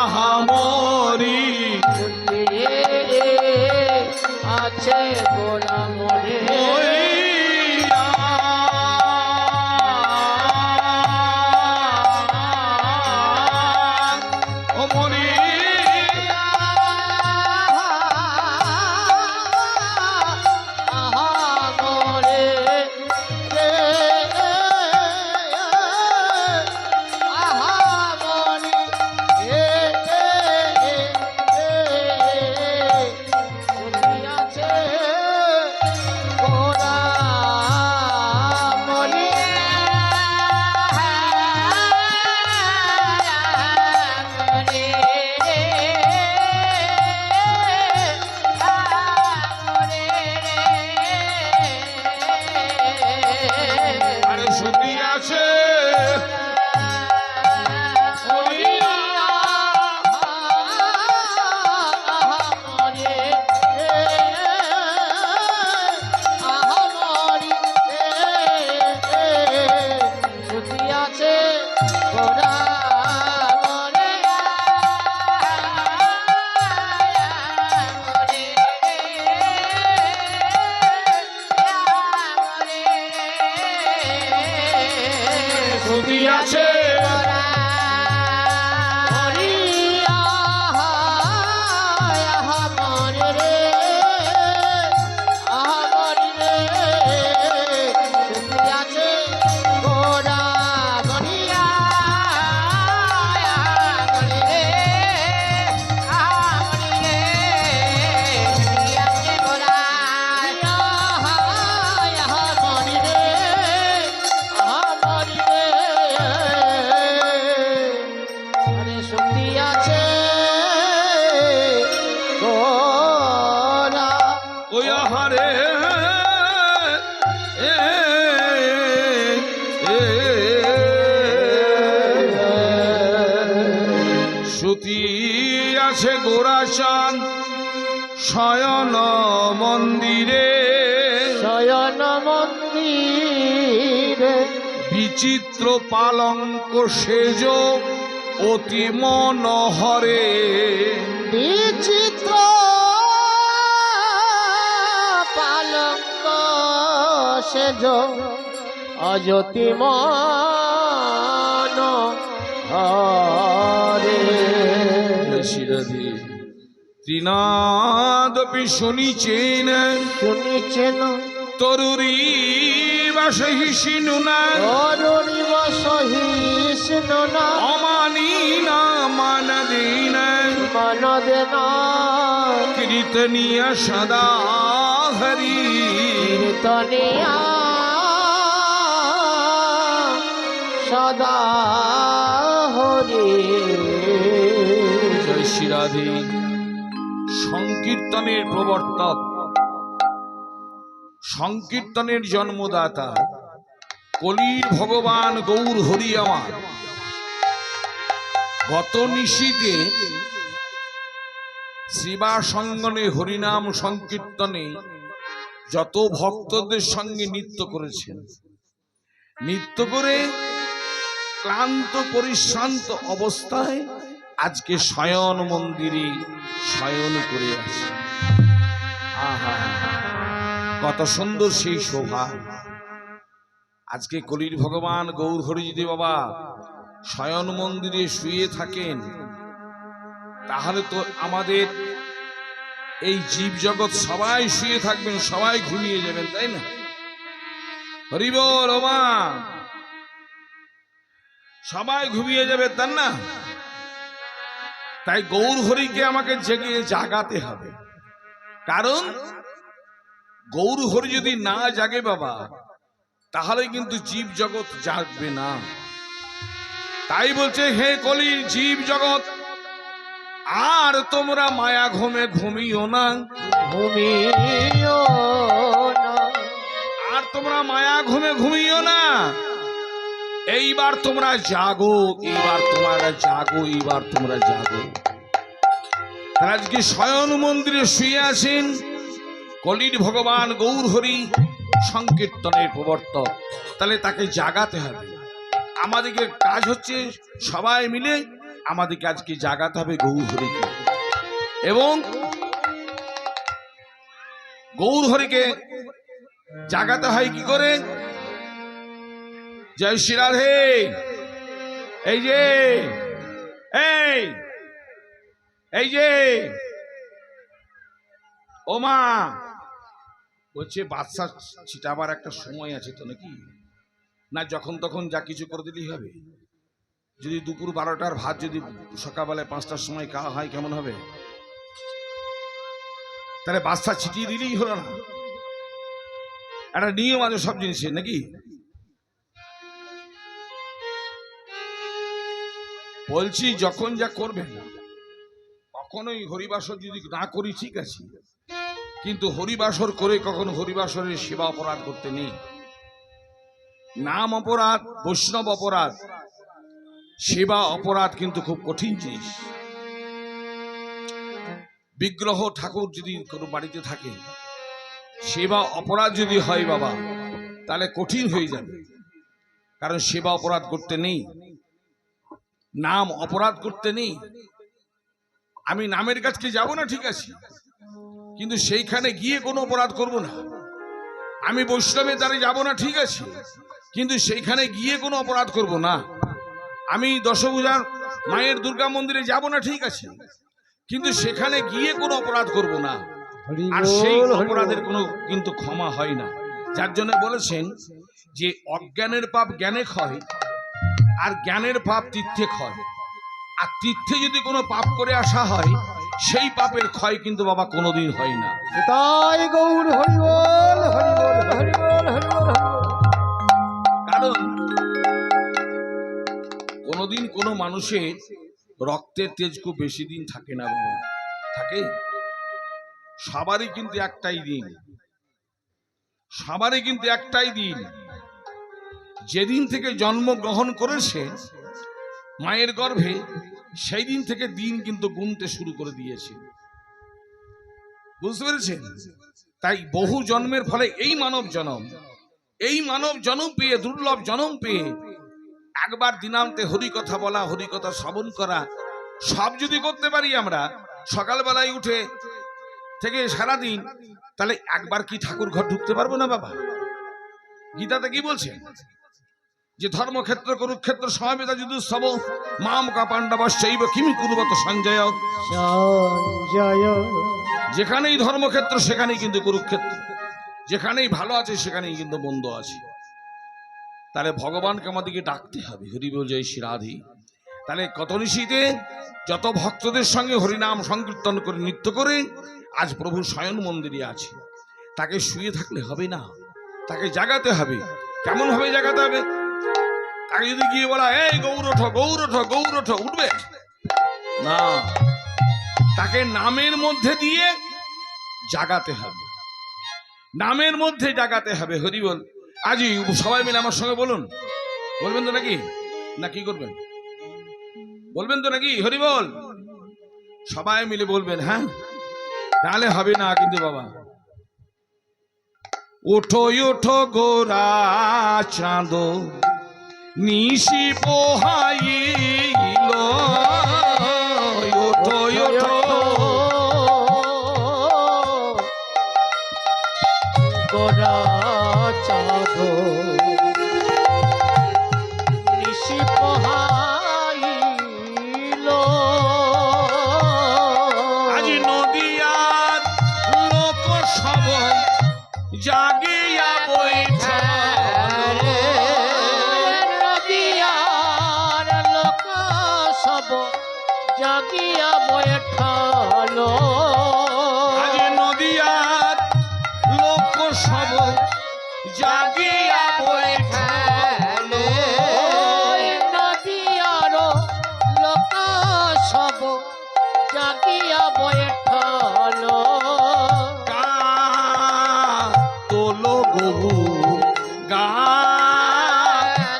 আহামরি আছে গোরা মনে আছে আছে গোরাচান শয়ন মন্দিরে শয়ন মন্দিরে বিচিত্র পালঙ্ক সেজ অতি মনোহরে বিচিত্র পালঙ্ক সেজ অযতি মনোহরে শিরধি ত্রিনাদপি শুনিছেন তরুরী বা সহিষ্ণুনা অমানি না মানদিন কীর্তনিয়া সদা হরি সদা হরি। জয় শ্রীরাধে। সংকীর্তনের প্রবর্তক, সংকীর্তনের জন্মদাতা কলির ভগবান গৌর হরি আমার গত নিশীতে শ্রীবাসঙ্গনে হরিনাম সংকীর্তনে যত ভক্তদের সঙ্গে নৃত্য করেছেন, নৃত্য করে ক্লান্ত পরিশ্রান্ত অবস্থায় আজকে শয়ন মন্দিরে শয়ন করে আছে। আহা, কত সুন্দর সেই শোভা। আজকে কলির ভগবান গৌর হরি যদি বাবা শয়ন মন্দিরে শুয়ে থাকেন, তাহলে তো আমাদের এই জীব জগৎ সবাই শুয়ে থাকবেন, সবাই ঘুমিয়ে যাবেন, তাই না? হরি বল ওমা, সবাই ঘুমিয়ে যাবে, তাই না? তাই গৌর হরিকে আমাকে জেগে জাগাতে হবে, কারণ গৌর হরি যদি না জাগে বাবা, তাহলে কিন্তু জীব জগৎ জাগবে না। তাই বলছে, হে কলির জীব জগৎ, আর তোমরা মায়া ঘুমে ঘুমিও না, আর তোমরা মায়া ঘুমে ঘুমিও না। এইবার তোমরা জাগো, এইবার তোমরা জাগো, এইবার তোমরা জাগো। আজকে শয়ন মন্দিরে শুয়ে আছেন কলির ভগবান গৌর হরি, সংকীর্তনের প্রবর্তক, তাহলে তাকে জাগাতে হবে। আমাদেরকে কাজ হচ্ছে সবাই মিলে আমাদেরকে আজকে জাগাতে হবে গৌর হরিকে, এবং গৌর হরিকে জাগাতে হয় কি করে? জয় শ্রী রাধে। এই যে এই যে ও মা বলছে, বাদশা ছিটাবার একটা সময় আছে তো নাকি? না যখন তখন যা কিছু করে দিলেই হবে? যদি দুপুর 12টার ভাত যদি সকালবেলায় 5টার সময় খাওয়া হয় কেমন হবে? তাহলে বাদশা ছিটিয়ে দিলেই হলো না? একটা নিয়ম আছে সব জিনিসের নাকি? বলছি যখন যা করবেন, কখনোই হরিবাসর যদি না করি ঠিক আছে, কিন্তু হরিবাসর করে কখনো হরিবাসরের সেবা অপরাধ করতে নেই। নাম অপরাধ, বৈষ্ণব অপরাধ, সেবা অপরাধ কিন্তু খুব কঠিন জিনিস। বিগ্রহ ঠাকুর যদি কোনো বাড়িতে থাকে, সেবা অপরাধ যদি হয় বাবা, তাহলে কঠিন হয়ে যাবে। কারণ সেবা অপরাধ করতে নেই, নাম অপরাধ করতে নেই। আমি নামের কাছে যাব না ঠিক আছে, কিন্তু সেইখানে গিয়ে কোনো অপরাধ করব না। আমি বৈষ্ণবের দ্বারে যাব না ঠিক আছে, কিন্তু সেইখানে গিয়ে কোনো অপরাধ করব না। আমি দশভূজার মায়ের দুর্গা মন্দিরে যাব না ঠিক আছে, কিন্তু সেখানে গিয়ে কোনো অপরাধ করব না। আর সেই অপরাধের কোনো কিন্তু ক্ষমা হয় না। যার জন্য বলেছেন যে অজ্ঞানের পাপ জ্ঞানে ক্ষয়, আর জ্ঞানের পাপ তীর্থে ক্ষয়। আর তীর্থে যদি কোনো পাপ করে আসা হয়, সেই পাপের ক্ষয় কিন্তু বাবা কোনোদিন হয় না। তাই গৌর হরি বল, হরি বল, হরি বল, হরি বল। কারণ কোনোদিন কোনো মানুষের রক্তের তেজ খুব বেশি দিন থাকে না বাবা, থাকে? সবারই কিন্তু একটাই দিন, সবারই কিন্তু একটাই দিন। যেদিন থেকে জন্মগ্রহণ করেছে মায়ের গর্ভে, সেই দিন থেকে দিন কিন্তু গুনতে শুরু করে দিয়েছে। বুঝতে পেরেছেন? তাই বহু জন্মের ফলে এই মানব জন্ম পেয়ে, দুর্লভ জন্ম পেয়ে একবার দিনান্তে হরি কথা বলা, হরি কথা শ্রবণ করা, সব যদি করতে পারি আমরা সকালবেলায় উঠে থেকে সারাদিন, তাহলে একবার কি ঠাকুর ঘর ঢুকতে পারবো না বাবা? গীতাতে কি বলছে? যে ধর্মক্ষেত্র কুরুক্ষেত্র সমবেতা যুদ্ধ মাম কা পাণ্ডবশ্চৈব কিমি কুর্বত সঞ্জয়। যেখানেই ধর্মক্ষেত্র সেখানেই কিন্তু কুরুক্ষেত্র, যেখানেই ভালো আছে সেখানেই কিন্তু মন্দ আছে। তাহলে ভগবানকে আমাদেরকে ডাকতে হবে, হরি বল জয় শ্রী রাধে। তাহলে কত নিশীতে যত ভক্তদের সঙ্গে হরিনাম সংকীর্তন করে নৃত্য করে আজ প্রভু শয়ন মন্দিরে আছে। তাকে শুয়ে থাকলে হবে না, তাকে জাগাতে হবে। কেমন ভাবে জাগাতে হবে? তাকে যদি গিয়ে বলা এই গৌর ওঠো, গৌর ওঠো, গৌর ওঠো, উঠবে না। তাকে নামের মধ্যে দিয়ে জাগাতে হবে, নামের মধ্যে জাগাতে হবে। হরি বল। আজই সবাই মিলে আমার সঙ্গে বলুন, বলবেন তো নাকি? না কি করবেন? বলবেন তো নাকি? হরি বল। সবাই মিলে বলবেন, হ্যাঁ, নাহলে হবে না কিন্তু বাবা। ওঠো ওঠো গোরা চাঁদ নিশি পোহাইল, ওঠো ওঠো গোরা চাঁদ নিশি পোহাইল, আজ নদিয়ার লোক সব জাগিয়া বৈঠা, নদিয়ার লোক সব জাগিয়া বৈঠালো, আজ নদিয়ার লোক সব জাগিয়া বৈঠালো, নদিয়ার লোক সব জাগিয়া বৈঠালো, গা তোলো গবু, গা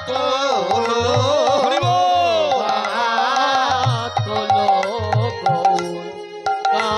তোলো, হরি বল। তোলো গৌর গা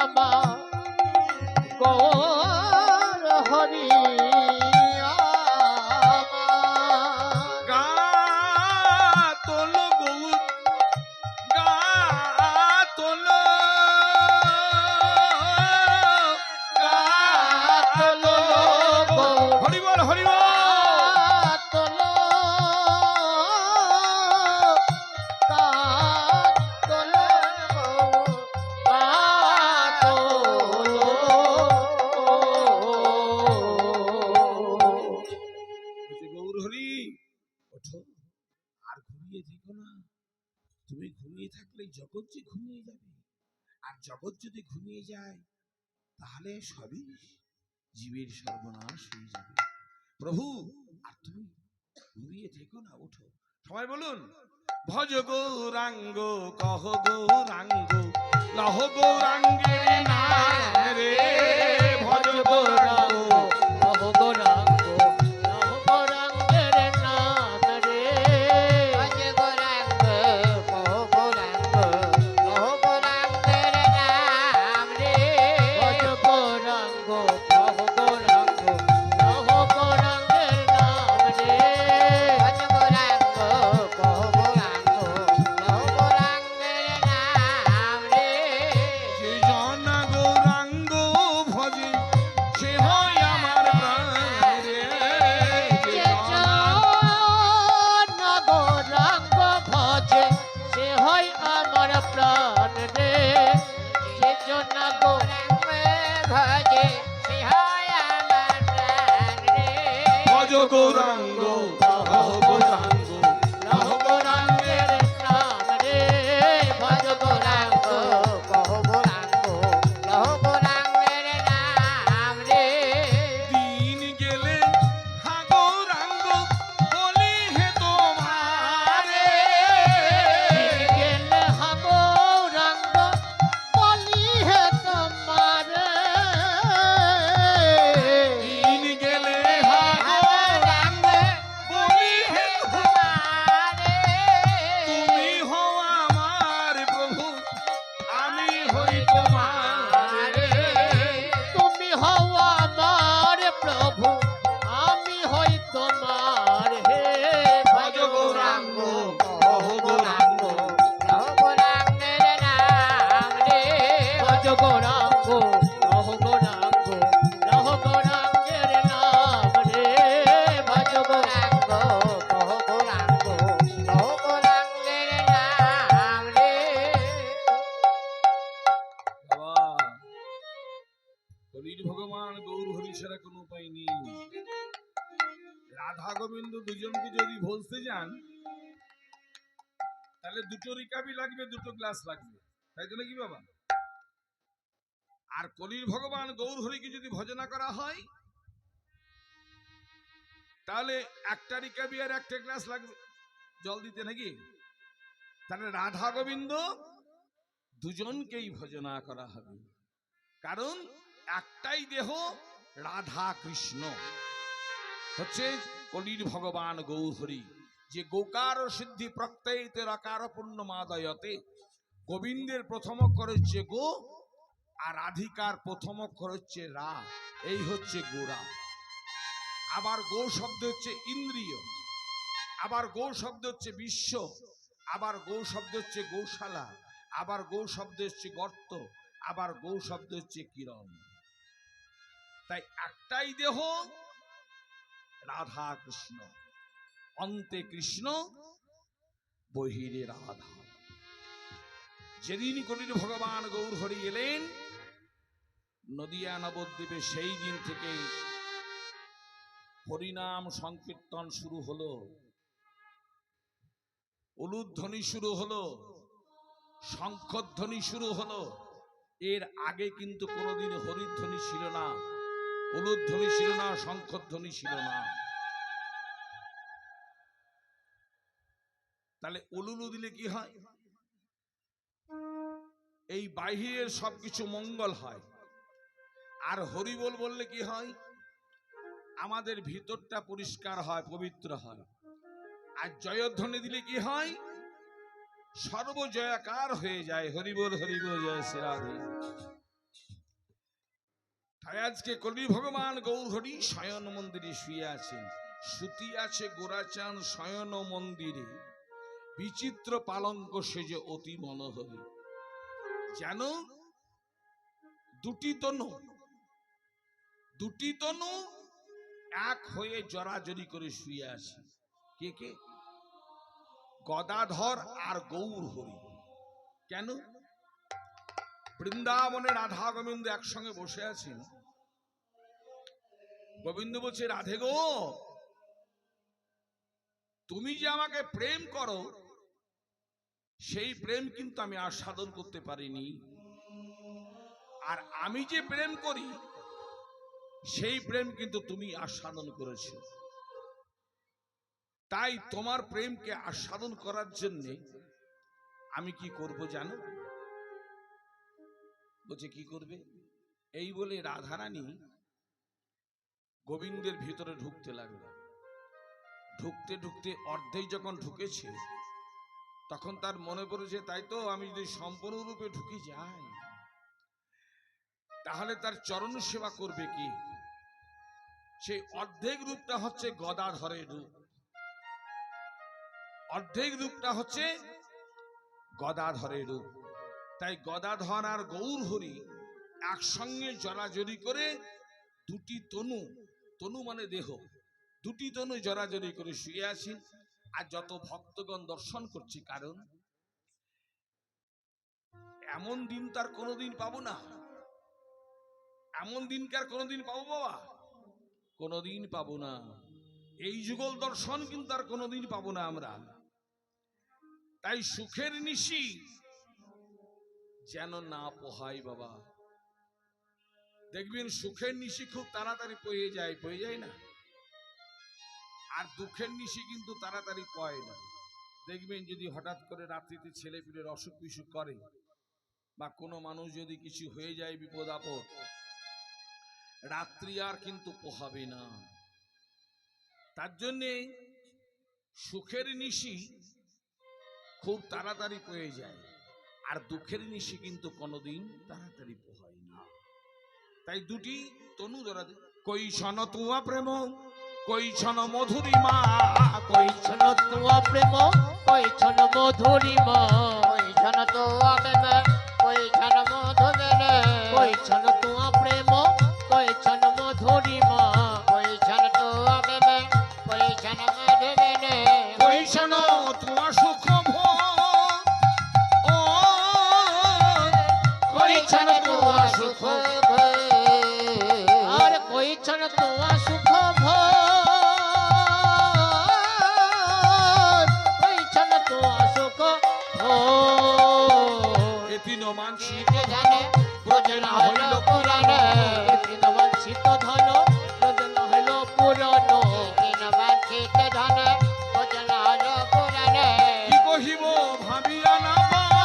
আমার গৌর হরি আমার। গা তোল গৌর গা তোল গা তোল হরি বল হরি বল। গৌর হরি ওঠো, আর ঘুমিয়ে থেকো না। তুমি ঘুমিয়ে থাকলে জগৎ যে ঘুমিয়ে যাবে, আর জগৎ যদি ঘুমিয়ে যায় তাহলে সবই জীবের সর্বনাশ হয়ে যাবে। প্রভু আর তুমি ঘুমিয়ে থেকো না, ওঠো। সবাই বলুন, ভজ গৌরাঙ্গ কহ গৌরাঙ্গ লহ গৌরাঙ্গের নাম রে। ভজ গৌরাঙ্গ গৌরাঙ্গ কহ গৌরাঙ্গ লহ গৌরাঙ্গের নাম রে। ভজ গৌরাঙ্গ কহ গৌরাঙ্গ লহ গৌরাঙ্গের নাম রে। দিন গেলে হা গৌরাঙ্গ বলি হে তোমারে। দিন গেলে হা গৌরাঙ্গ বলি হে তোমারে। দিন গেলে হা গৌরাঙ্গ বলি হে তোমারে। তুমি হও আমার প্রভু, আমি হই তোমার। তুমি হও আমার প্রভু, আমি হই তোমার হে। ভজ গৌরাঙ্গ কহ গৌরাঙ্গ লহ গৌরাঙ্গের নাম রে। ভজ গৌরাঙ্গ লহ গৌরাঙ্গ লহ গৌরাঙ্গের নাম রে। ভজ গৌরাঙ্গ কহ গৌরাঙ্গ লহ গৌরাঙ্গের নাম রে। বাবা, হরির ভগবান গৌর হরি ছাড়া কোনো উপায় নেই। রাধা গোবিন্দ দুজনকে যদি ভজতে যান তাহলে দুটো রিকাবি লাগবে, দুটো গ্লাস লাগবে, তাই তো নাকি বাবা? আর কলির ভগবান গৌর হরিকে যদি ভজনা করা হয় তাহলে একটা রিকাবি আর একটা গ্লাস লাগবে জল দিতে নাকি। তাহলে রাধা গোবিন্দ দুজনকেই ভজনা করা হবে, কারণ একটাই দেহ রাধা কৃষ্ণ হচ্ছে কলির ভগবান গৌর হরি। যে গোকার সিদ্ধি প্রত্যয়িতে রকার পূর্ণমাদয়তে, গোবিন্দের প্রথম অক্ষর হচ্ছে গো আর রাধিকার প্রথম অক্ষর হচ্ছে রা, এই হচ্ছে গোরা। আবার গো শব্দ হচ্ছে ইন্দ্রিয়, আবার গো শব্দ হচ্ছে বিশ্ব, আবার গো শব্দ হচ্ছে গৌশালা, আবার গো শব্দ হচ্ছে গর্ত, আবার গো শব্দ হচ্ছে কিরণ। তাই একটাই দেহ রাধা কৃষ্ণ, অন্তে কৃষ্ণ বহিরে রাধা। যেদিন কলির ভগবান গৌর হরি এলেন নদিয়া নবদ্বীপে, সেই দিন থেকে হরিনাম সংকীর্তন শুরু হলো, উলুধ্বনি শুরু হলো, শঙ্খধ্বনি শুরু হলো। এর আগে কিন্তু কোনোদিন হরিধ্বনি ছিল না, উলুধ্বনি ছিল না, শঙ্খধ্বনি ছিল না। তাহলে উলুলু দিলে কি হয়? এই বাহিরের সবকিছু মঙ্গল হয়। আর হরিবোল বললে কি হয়? আমাদের ভিতরটা পরিষ্কার হয়, পবিত্র হয়। আর জয়ধ্বনি দিলে কি হয়? সর্বজয়াকার হয়ে যায়। হরিবোল হরিবোল, জয় শ্রী রাধে। তাই আজকে কলি ভগবান গৌর হরি শয়ন মন্দিরে শুয়ে আছেন। সুতি আছে গোরাচাঁদ শয়ন মন্দিরে, বিচিত্র পালঙ্ক সেজে অতি মনোহরী। যেন দুটি তনু এক হয়ে জড়াজড়ি করে শুয়ে আছে। কে কে? গদাধর আর গৌর হরি। কেন? বৃন্দাবনে রাধা গোবিন্দ একসঙ্গে বসে আছেন। গোবিন্দ বলছে, রাধে গো, তুমি যে আমাকে প্রেম করো সেই প্রেম কিন্তু আমি আস্বাদন করতে পারিনি, আর আমি যে প্রেম করি সেই প্রেম কিন্তু তুমি আস্বাদন করেছো। তাই তোমার প্রেমকে আস্বাদন করার জন্য আমি কি করব জানো? বলছে, কি করবে? এই বলে রাধারানী গোবিন্দের ভিতরে ঢুকতে লাগলো। ঢুকতে ঢুকতে অর্ধেক যখন ঢুকেছে তখন তার মনে পড়েছে, তাই তো আমি যদি সম্পূর্ণরূপে ঢুকে যাই তাহলে তার চরণ সেবা করবে কি? সেই অর্ধেক রূপটা হচ্ছে গদাধরের রূপ, অর্ধেক রূপটা হচ্ছে গদাধরের রূপ। তাই গদাধর আর গৌর হরি একসঙ্গে জড়াজড়ি করে দুটি তনু মানে দেহ, দুটি তনু জড়াজড়ি করে শুয়ে আছেন। আর যত ভক্তগণ দর্শন করছে, কারণ এমন দিন তার কোনোদিন পাবো না। এমন দিন কার কোনোদিন পাবো বাবা? কোনোদিন পাবো না। এই যুগল দর্শন কিন্তু আর কোনোদিন পাবো না আমরা। তাই সুখের নিশি যেন না পোহাই বাবা। দেখবেন সুখের নিশি খুব তাড়াতাড়ি পয়ে যায় না, আর দুঃখের নিশি কিন্তু তাড়াতাড়ি পয় না। দেখবেন যদি হঠাৎ করে রাত্রিতে ছেলে পিলের অসুখ বিসুখ করে, বা কোনো মানুষ যদি কিছু হয়ে যায়, বিপদ আপদ, রাত্রি আর কিন্তু পোহাবে না। তার জন্যে সুখের নিশি খুব তাড়াতাড়ি পয়ে যায়, আর দুঃখের নিশি কিন্তু কোনোদিন তাড়াতাড়ি পোহায় না। তাই দুটি তনু ধরা, কই ছন তুয়া প্রেম, কই ছন মধুরিমা, কই ছন তুয়া প্রেম, কই ছন মধুরিমা, কই ছন তুয়া প্রেম, কই ছন মধুরিমা, কই ছন তুয়া প্রেম, কই ছন মধুরিমা, কই ছন তুয়া প্রেম, কই ছন মধুরিমা, কই ছন তুয়া সুখ ও, কই ছন তুয়া সুখ, আর কই ছন তুয়া সুখ মানসিক জানে ব্রজনা হইল পুরাণ, তিন বাঞ্ছিত ধন ব্রজনা হইল পুরাণ, তিন বাঞ্ছিত ধন ব্রজনা হইল পুরাণ। কি কহিব ভাবিয়া না পাই,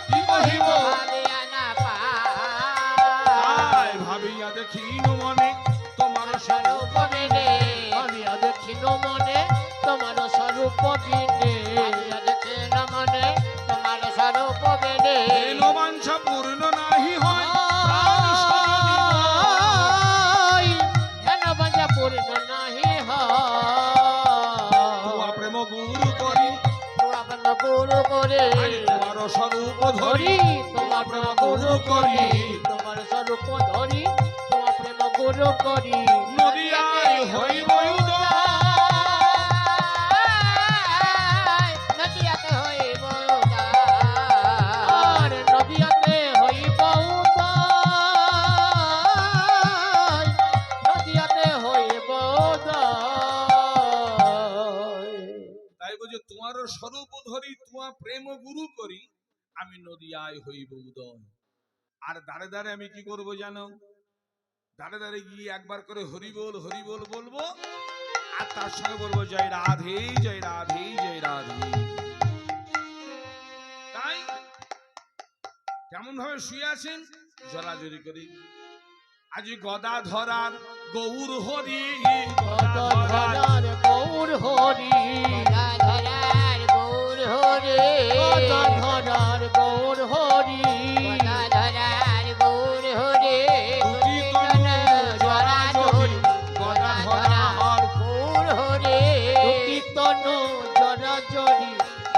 কি কহিব ভাবিয়া না পাই, ভাবিয়া দেখিন মনে তোমার স্বরূপ বিনে, ভাবিয়া দেখিন মনে তোমার স্বরূপ বিনে, ভাবিয়া দেখিন মনে তোমার স্বরূপ বিনে, বাঞ্ছা পূর্ণ নাহি হয়, বাঞ্ছা পূর্ণ নাহি হয়। প্রেম গুরু করি, প্রেম গুরু করে, তোমার স্বরূপ ধরি, তোমার প্রেম গুরু করি, তোমার স্বরূপ ধরি, তোমার প্রেম গুরু করি, নদিয়ায় হইব নদিয়াতে হইব আর নদিয়াতে হইব নদিয়াতে হইব। তাই বলছে তোমার স্বরূপ ধরি, তোমার প্রেম গুরু করি, আমি নদিয়ায় হইব উদয়। আর দাঁড়ে দাঁড়ে আমি কি করব জানো? দাঁড়ে দাঁড়ে গিয়ে একবার করে হরিবোল হরিবোল বলবো, আর তার সঙ্গে বলবো জয় রাধে জয় রাধে জয় রাধে। তাই কেমন ভাবে শুয়ে আছেন? জড়াজড়ি করি। আজ গদাধরার গৌর হরি, গদাধরার গৌর হরি, গদাধরার গৌর হরি, গদাধরার গৌর হরি, গদাধরার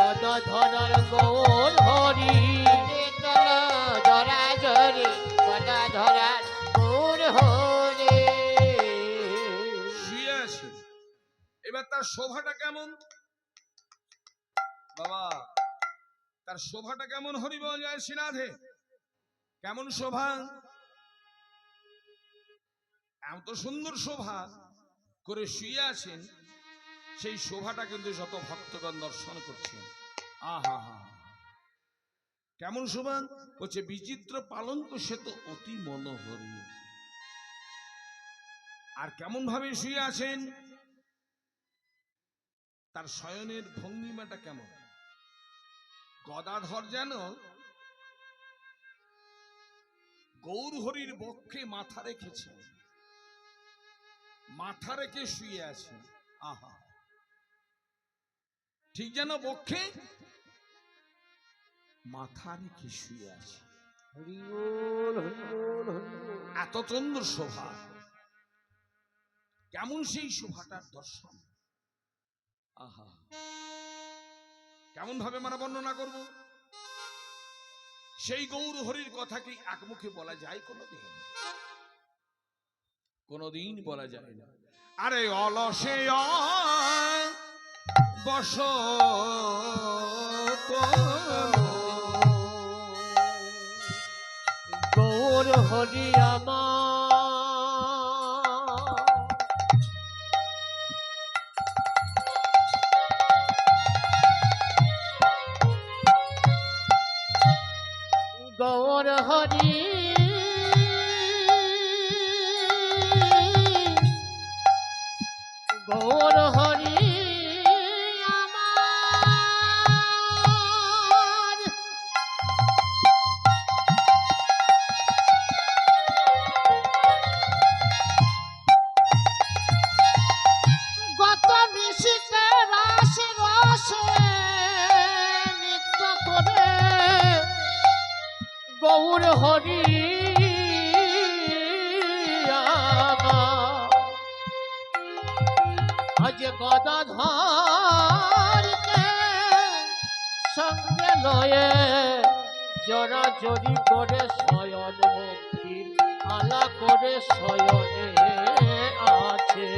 গদা ধরার গৌর হরি চল জরা জরি গদা ধরার গৌর হরি। শুয়ে আছে, এবার তার শোভাটা কেমন বাবা, তার শোভাটা কেমন হরিবল জয় শ্রীনাথে, কেমন শোভা, এত সুন্দর শোভা করে শুয়ে আছেন, সেই শোভাটা কিন্তু যত ভক্তগণ দর্শন করছেন, আহা হা, কেমন শোভা হচ্ছে, বিচিত্র পালঙ্ক সে তো অতি মনোহরী। আর কেমন ভাবে শুয়ে আছেন, তার শয়নের ভঙ্গিমাটা কেমন, গদাধর যেন গৌর হরির বক্ষে মাথা রেখেছে, মাথা রেখে শুয়ে আছে, আহা, ঠিক যেন বক্ষে মাথা রেখে শুয়ে আছে, হরি বল হরি বল হরি বল। এত সুন্দর শোভা, কেমন সেই শোভাটার দর্শন, আহা, কেমন ভাবে আমরা বর্ণনা করব, সেই গৌর হরির কথা কি এক মুখে বলা যায় কোনদিন, কোনদিন বলা যায় না। আরে অলসে বস গৌর হরি আমার গৌর হরি গৌর হরি আমার গত নিশিতে রাশি রসে নৃত্য করে গৌর হরি আমার আজ গদাধরকে সঙ্গে লয়ে জরা জরি করে শয়ন মুক্তি আলা করে শয়নে আছে।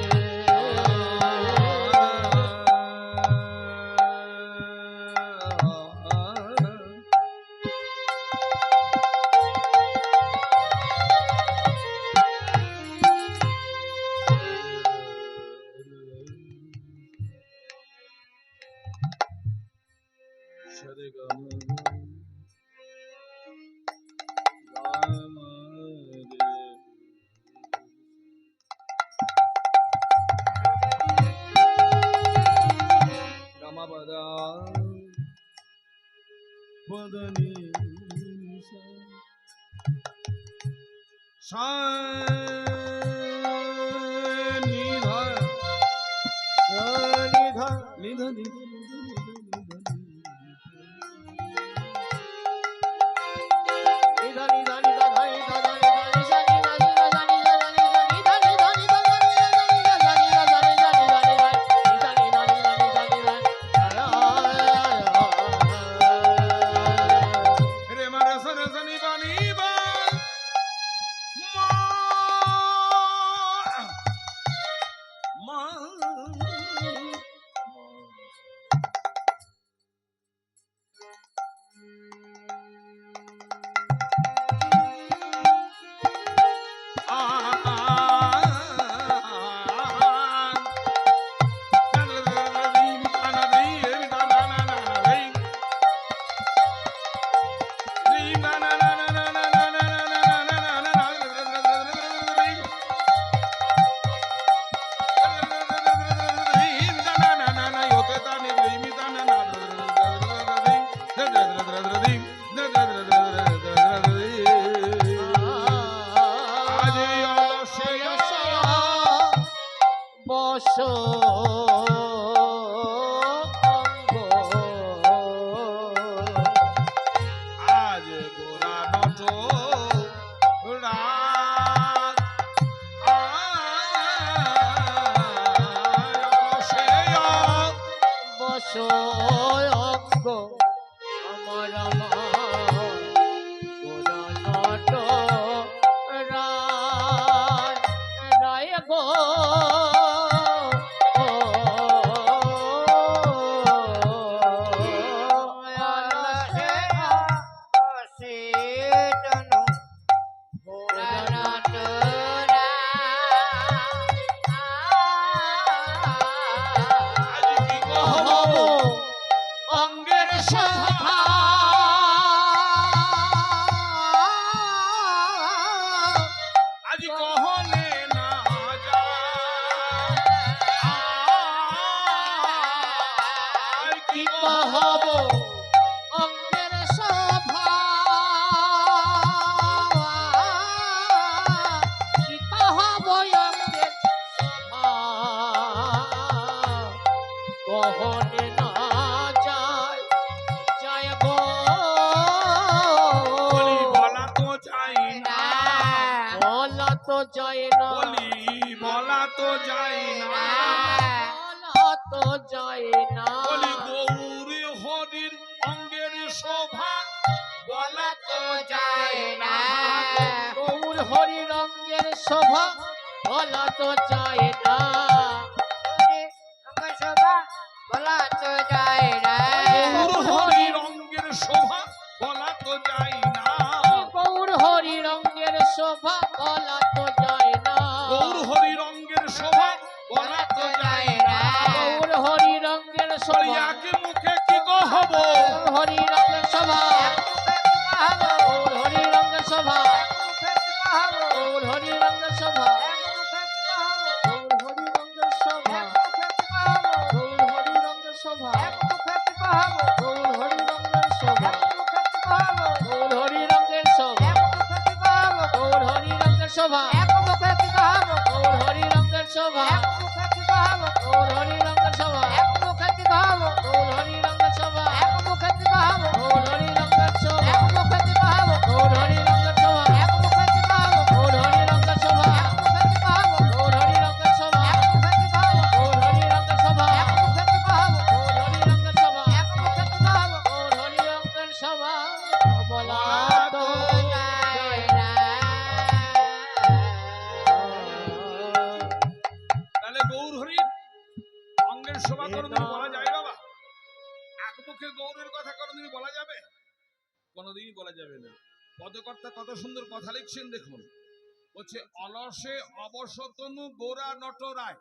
গো আমার নট রায় রায় গো আজ কি কহব অঙ্গের শোভা আজ কহনে না যায় কি কহব অঙ্গের শোভা কি কহব অঙ্গের শোভা কহনে না যায় যায় গো বলি বলা তো চাই না বলা তো যায় না বলি বলা তো যাই না বলা তো যায় না বলি গৌর হরির অঙ্গের শোভা বলা তো যায় না গৌর হরি রঙের শোভা বলা তো যায় না গৌর হরির অঙ্গের শোভা বলা তো যায় না গৌর হরি রঙের শোভা বলা তো যায় না গৌর হরির অঙ্গের শোভা বলা তো যায় না গৌর হরি রঙের শোভা বলিয়াকে মুখে কি কহব গৌর হরি রঙের শোভা গৌর হরি রঙের শোভা গৌর হরি রঙের শোভা গৌর হরি রঙের শোভা গৌর হরি রঙের শোভা গৌর হরি রঙের শোভা গৌর হরি রঙের শোভা গৌর হরি রঙের শোভা গৌর হরি রঙের শোভা গৌর হরি রঙের শোভা গৌর হরি রঙের শোভা গৌর হরি রঙের শোভা গৌর হরি রঙের শোভা গৌর হরি রঙের শোভা গৌর হরি রঙের শোভা গৌর হরি রঙের শোভা গৌর হরি রঙের শোভা গৌর হরি রঙের শোভা বলা তো যায় না তাহলে গৌর হরির অঙ্গের শোভা কোনোদিন বলা যায় বাবা একমুখে গৌরের কথা কোনোদিন বলা যাবে কোনোদিনই বলা যাবে না পদকর্তা কত সুন্দর কথা লিখছেন দেখুন বলছে অলসে অবসতনু গোরা নট রায়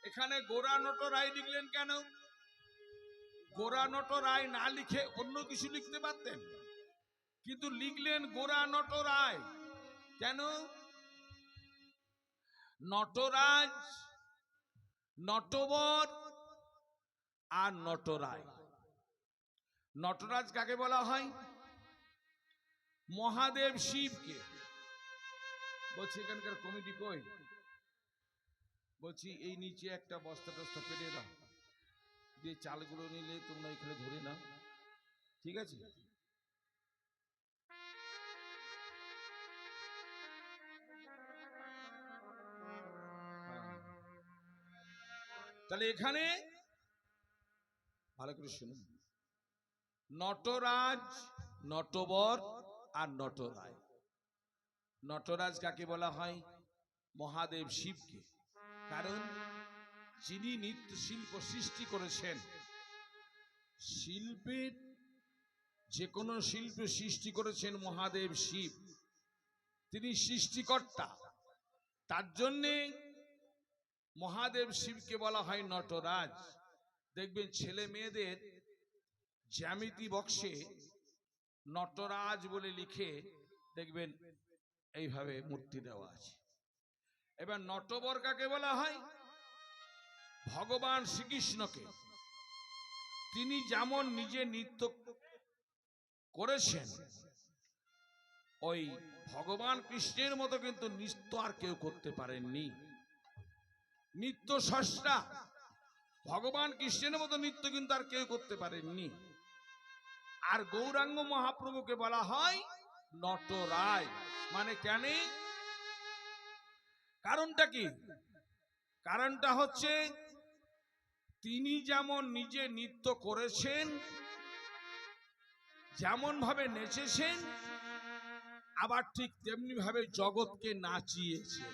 এখানে গোরা নট রায় লিখলেন কেন গোরা নট রায় না লিখে অন্য কিছু লিখতে পারতেন কিন্তু লিখলেন গোরা নট রায় কেন নটরাজ নটবর আর নটরায় নটরাজ কাকে বলা হয় মহাদেব শিবকে বলছি এখানকার কমিটি কই বলছি এই নিচে একটা বস্তা টস্তা পেরে দাও দিয়ে চালগুলো নিলে তোমরা এখানে ধরে নাও ঠিক আছে তাহলে এখানে ভালো করে শুনুন নটরাজ নটবর আর নটরায় নটরাজ কাকে বলা হয় মহাদেব শিবকে কারণ যিনি নৃত্য শিল্প সৃষ্টি করেছেন শিল্পের যে কোনো শিল্প সৃষ্টি করেছেন মহাদেব শিব তিনি সৃষ্টিকর্তা তার জন্যে মহাদেব শিবকে বলা হয় নটরাজ দেখবেন ছেলে মেয়েদের জ্যামিতি বক্সে নটরাজ বলে লিখে দেখবেন এইভাবে মূর্তি দেওয়া আছে এবার নটবর কাকে বলা হয় ভগবান শ্রীকৃষ্ণকে তিনি যেমন নিজে নৃত্য করেছেন ওই ভগবান কৃষ্ণের মতো কিন্তু নৃত্য আর কেউ করতে পারেননি নৃত্য স্রষ্টা ভগবান কৃষ্ণের মতো নৃত্য কিন্তু আর কেউ করতে পারেননি আর গৌরাঙ্গ মহাপ্রভুকে বলা হয় নটরায় মানে কেন কারণটা কি কারণটা হচ্ছে তিনি যেমন নিজে নৃত্য করেছেন, যেমন ভাবে নেচেছেন, আবার ঠিক তেমনি ভাবে জগৎকে নাচিয়েছেন।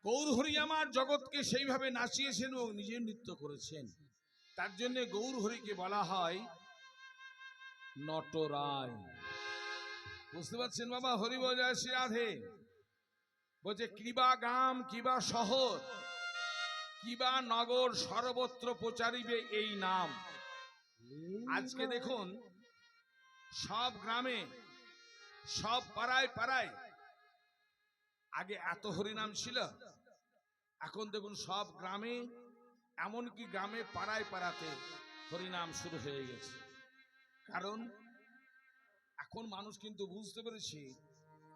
গৌরহরি আমার জগৎকে সেইভাবে নাচিয়েছেন এবং নিজে নৃত্য করেছেন। তার জন্য গৌরহরিকে বলা হয় নটরায়। বুঝতে পারছেন বাবা? হরি বল জয় শ্রী রাধে। বলছে কিবা গ্রাম কিবা শহর কিবা নগর সর্বত্র প্রচারিবে এই নাম। আজকে দেখুন সব গ্রামে, সব পাড়ায় পাড়ায় আগে এত হরিনাম ছিল, এখন দেখুন সব গ্রামে, এমনকি গ্রামে পাড়ায় পাড়াতে হরিনাম শুরু হয়ে গেছে। কারণ এখন মানুষ কিন্তু বুঝতে পেরেছে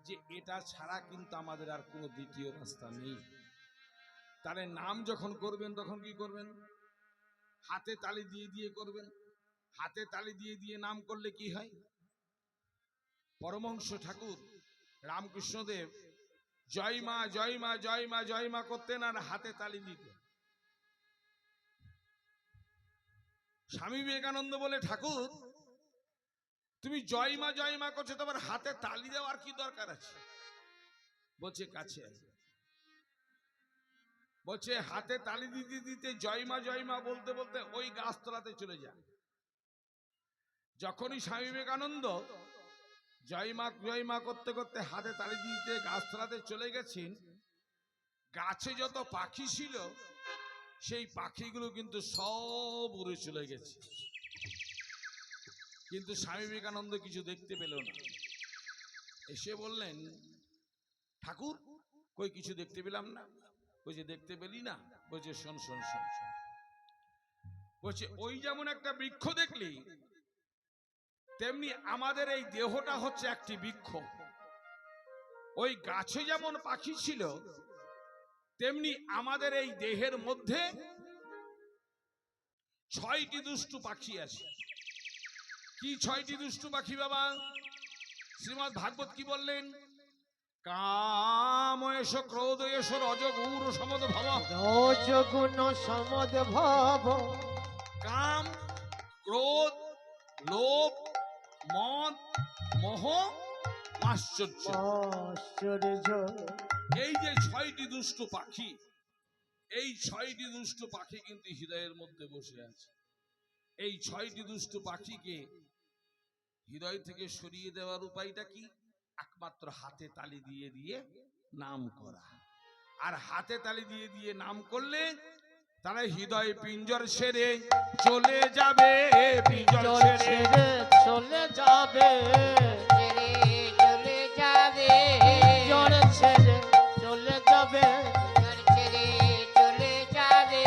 যে এটা ছাড়া কিন্তু আমাদের আর কোনো দ্বিতীয় রাস্তা নেই। তাহলে নাম যখন করবেন তখন কি করবেন? হাতে তালি দিয়ে দিয়ে করবেন। হাতে তালি দিয়ে দিয়ে নাম করলে কি হয়? পরমহংস ঠাকুর রামকৃষ্ণদেব জয় মা জয় মা জয় মা জয় মা করতেন আর হাতে তালি দিতেন। স্বামী বিবেকানন্দ বলে, ঠাকুর তুমি জয় মা করছো, তোমার হাতে তালি দেওয়ার কি দরকার আছে? বলছে কাছে আছে। বলছে হাতে তালি দিতে দিতে জয় মা বলতে বলতে ওই গাছতলাতে চলে যায়। যখনই স্বামী বিবেকানন্দ জয় মা করতে করতে হাতে তালি দিতে গাছতলাতে চলে গেছেন, গাছে যত পাখি ছিল সেই পাখিগুলো কিন্তু সব উড়ে চলে গেছে। কিন্তু স্বামী বিবেকানন্দ কিছু দেখতে পেল না। এসে বললেন, ঠাকুর কই কিছু দেখতে পেলাম না। বলছে দেখতে পেলি না? বলছে শোন শোন শোন শোন। বলছে ওই যেমন একটা বৃক্ষ দেখলি, তেমনি আমাদের এই দেহটা হচ্ছে একটি বৃক্ষ। ওই গাছে যেমন পাখি ছিল, তেমনি আমাদের এই দেহের মধ্যে 6টি দুষ্টু পাখি আছে। কি 6টি দুষ্টু পাখি বাবা? শ্রীমদ্ ভাগবত কি বললেন? কাম এস ক্রোধ এস রজগুণ সমদ ভব। রজগুণ সমদ ভব। কাম, ক্রোধ, লোভ, মদ, মোহ, আশ্চর্য। এই যে 6টি দুষ্টু পাখি, এই 6টি দুষ্টু পাখি কিন্তু হৃদয়ের মধ্যে বসে আছে। এই 6টি দুষ্টু পাখিকে হৃদয় থেকে সরিয়ে দেওয়ার উপায়টা কি? একমাত্র হাতে তালি দিয়ে দিয়ে নাম করা। আর হাতে তালি দিয়ে দিয়ে নাম করলে তারা হৃদয় পিঞ্জর ছেড়ে চলে যাবে, পিঞ্জর ছেড়ে চলে যাবে, চলে যাবে, পিঞ্জর ছেড়ে চলে যাবে, চলে যাবে।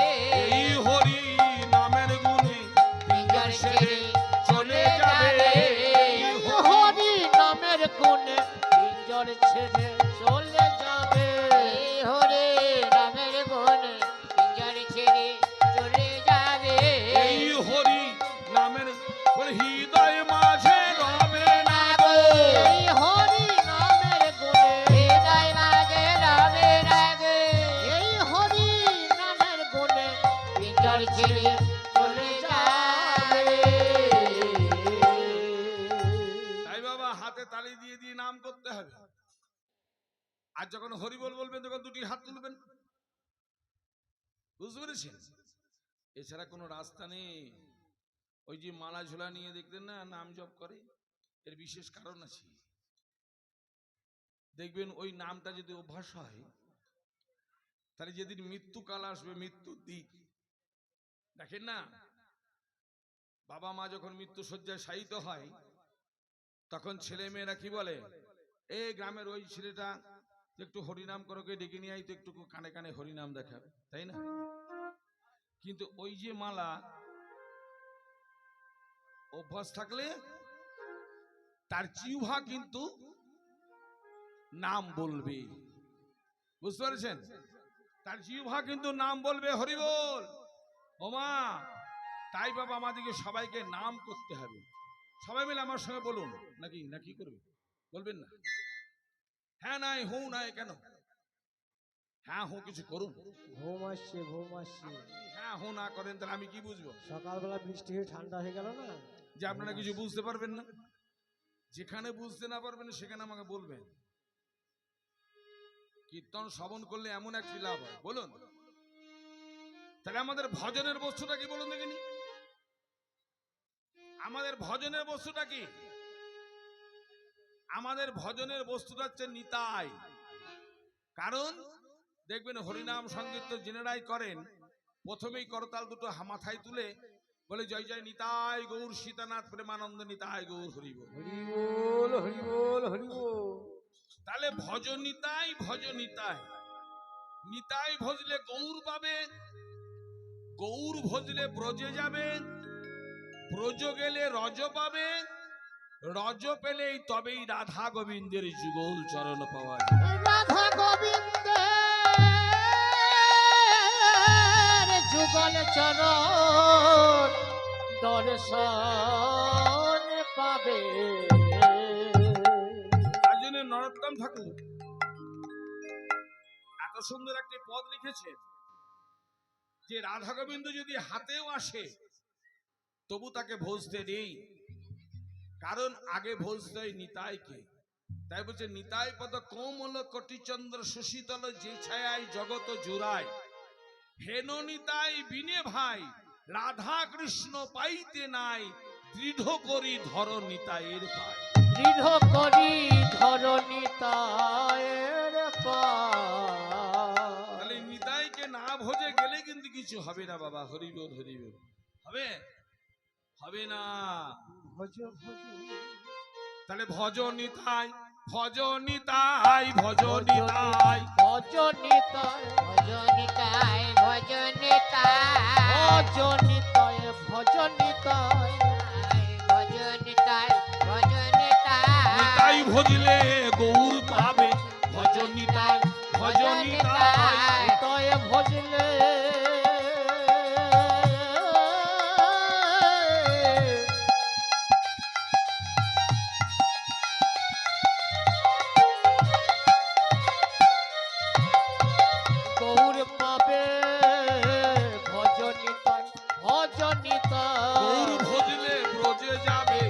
এই হরি নামের গুণে পিঞ্জর ছেড়ে চলে যাবে। হরি নামের গুণে পিঞ্জর ছেড়ে চলে যাবে। হরি নামের গুণে পিঞ্জর ছেড়ে চলে যাবে। এই হরি নামের হৃদয় মাঝে রবে না গো। এই হরি নামের গুণে হৃদয় মাঝে রবে না গো। এই হরি নামের গুণে পিঞ্জর ছেড়ে চলে যাবে। তাই বাবা হাতে তালি দিয়ে দিয়ে নাম করতে হবে। আর যখন হরি বল বলবেন তখন দুটি হাত তুলবেন। বুঝতে পেরেছেন? এছাড়া কোনো রাস্তা নেই। ওই যে মালা ঝোলা নিয়ে দেখলেন না নাম জপ করে, এর বিশেষ কারণ আছে। দেখবেন ওই নামটা যদি অভ্যাস হয়, তাহলে যেদিন মৃত্যুকাল আসবে, মৃত্যুর দিক দেখেন না, বাবা মা যখন মৃত্যু শয্যায় শায়িত হয়, তখন ছেলে মেয়েরা কি বলে, এই গ্রামের ওই ছেলেটা একটু হরিনাম করোকে ডেকে নিয়ে আই তো, একটু কানে কানে হরিনাম দেখাবে, তাই না? কিন্তু ওই যে মালা অভ্যাস থাকলে তার জিহ্বা কিন্তু নাম বলবে। বুঝতে পারছেন? তার জিহ্বা কিন্তু নাম বলবে, হরি বল। ওমা তাই বাবা আমাদেরকে সবাইকে নাম করতে হবে। সবাই মিলে আমার সঙ্গে বলুন, নাকি নাকি করবে? বলবেন না? হ্যাঁ নাই হু নাই কেন? হ্যাঁ হো কিছু করুন। ঘুম আসছে ঘুম আসছে। আপনি হ্যাঁ হো না করেন তাহলে আমি কি বুঝবো? সকালবেলা বৃষ্টি হয়ে ঠান্ডা হয়ে গেল না। যে আপনারা কিছু বুঝতে পারবেন না? যেখানে বুঝতে না পারবেন সেখানে আমাকে বলবেন। কীর্তন শ্রবণ করলে এমন একটি লাভ হয়, বলুন। তাহলে আমাদের ভজনের বস্তুটা কি বলুন দেখিনি? আমাদের ভজনের বস্তুটা কি? আমাদের ভজনের বস্তুটা হচ্ছে নিতাই। কারণ দেখবেন হরিনাম সংকীর্তন জেনেরাই করেন, প্রথমেই করতাল দুটো মাথায় তুলে বলে জয় জয় নিতাই গৌর সীতানাথ প্রেমানন্দ নিতাই গৌর হরিবল। হরিবোল হরিবোল হরিবোল। তাহলে ভজ নিতাই ভজ নিতাই। নিতাই ভজলে গৌর পাবে, গৌর ভজলে ব্রজে যাবে, ব্রজ গেলে রজ পাবে, রজ পেলেই তবেই রাধা গোবিন্দের যুগল চরণ পাওয়া যায়। রাধা গোবিন্দের যুগল চরণ দর্শন পাবে। তার জন্য নরোত্তম ঠাকুর এত সুন্দর একটি পদ লিখেছেন যে রাধা গোবিন্দ যদি হাতেও আসে তবু তাকে ভজতে নেই, কারণ আগে ভজতে হয় নিতাইকে। তাই বলছে নিতাই পদ কোমল কোটিচন্দ্র সুশীতল যে ছায়ায় জগত জুড়ায়, হেন নিতাই বিনে ভাই রাধা কৃষ্ণ পাইতে নাই, দৃঢ় করি ধর নিতাইয়ের পায়। দৃঢ় করি ধরণী তায়ের পায়। তাহলে নিতাইকে না ভোজে গেলে কিন্তু কিছু হবে না বাবা। হরিবোল হরিবোল। হবে? হবে না। ভজ ভজ। তাহলে ভজ নিতাই ভজ নিতাই ভজ নিতাই ভজনিতায় ভজনিতায় ভজনিতায় ভজনিতায় ভজনিতায় ভজনিতায় ভজনিতায়। নিতাই ভজলে গৌর পাবে, ভজ নিতাই ভজ নিতাই। নিতায় ভজলে গৌর পাবে, ভজনিতায় ভজনিতায়। গৌর ভজলে ব্রজে যাবে,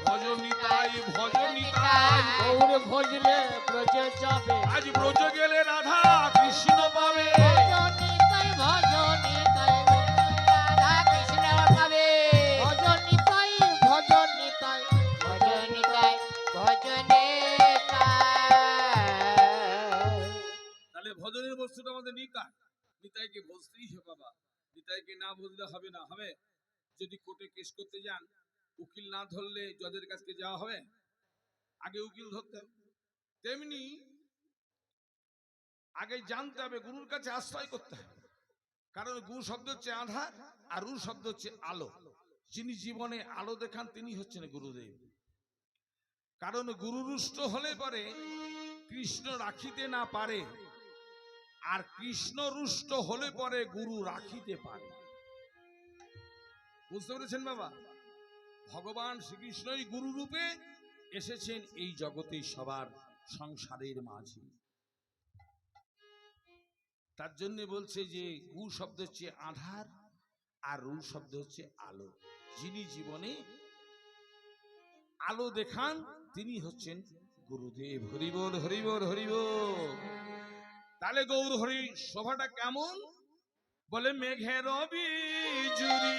ভজ নিতাই ভজ নিতাই। গৌর ভজলে ব্রজে যাবে, আজ ব্রজ গেলে রাধা কৃষ্ণ পাবে। ভজনিতায় ভজনিতায় রাধা কৃষ্ণ পাবে। ভজনিতায় ভজনিতায় ভজনিতায় ভজনিতায়। তাহলে ভজনের বস্তুটা আমাদের নিতাই। নিতাইকে ভজতেই হবে বাবা। নিতাইকে না ভজলে হবে না। হবে যদি কোর্টে কেস করতে যান, উকিল না ধরলে জজের কাছে যাওয়া হবে? আগে উকিল ধরতে হবে। তেমনি আগে জানতে হবে, গুরুর কাছে আশ্রয় করতে হবে। কারণ গুরু শব্দ হচ্ছে আধার আর রু শব্দ হচ্ছে আলো। যিনি জীবনে আলো দেখান তিনি হচ্ছেন গুরুদেব। কারণ গুরু রুষ্ট হলে পরে কৃষ্ণ রাখিতে না পারে, আর কৃষ্ণ রুষ্ট হলে পরে গুরু রাখিতে পারে। বুঝতে পেরেছেন বাবা? ভগবান শ্রীকৃষ্ণই গুরু রূপে এসেছেন এই জগতে সবার সংসারের মাঝে। তার জন্য বলছে যে গু শব্দ হচ্ছে আধার আর রু শব্দ হচ্ছে আলো। যিনি জীবনে আলো দেখান তিনি হচ্ছেন গুরুদেব। হরিবোল হরিবোল হরিবোল। তাহলে গৌর হরি শোভাটা কেমন? বলে মেঘের বিজুরি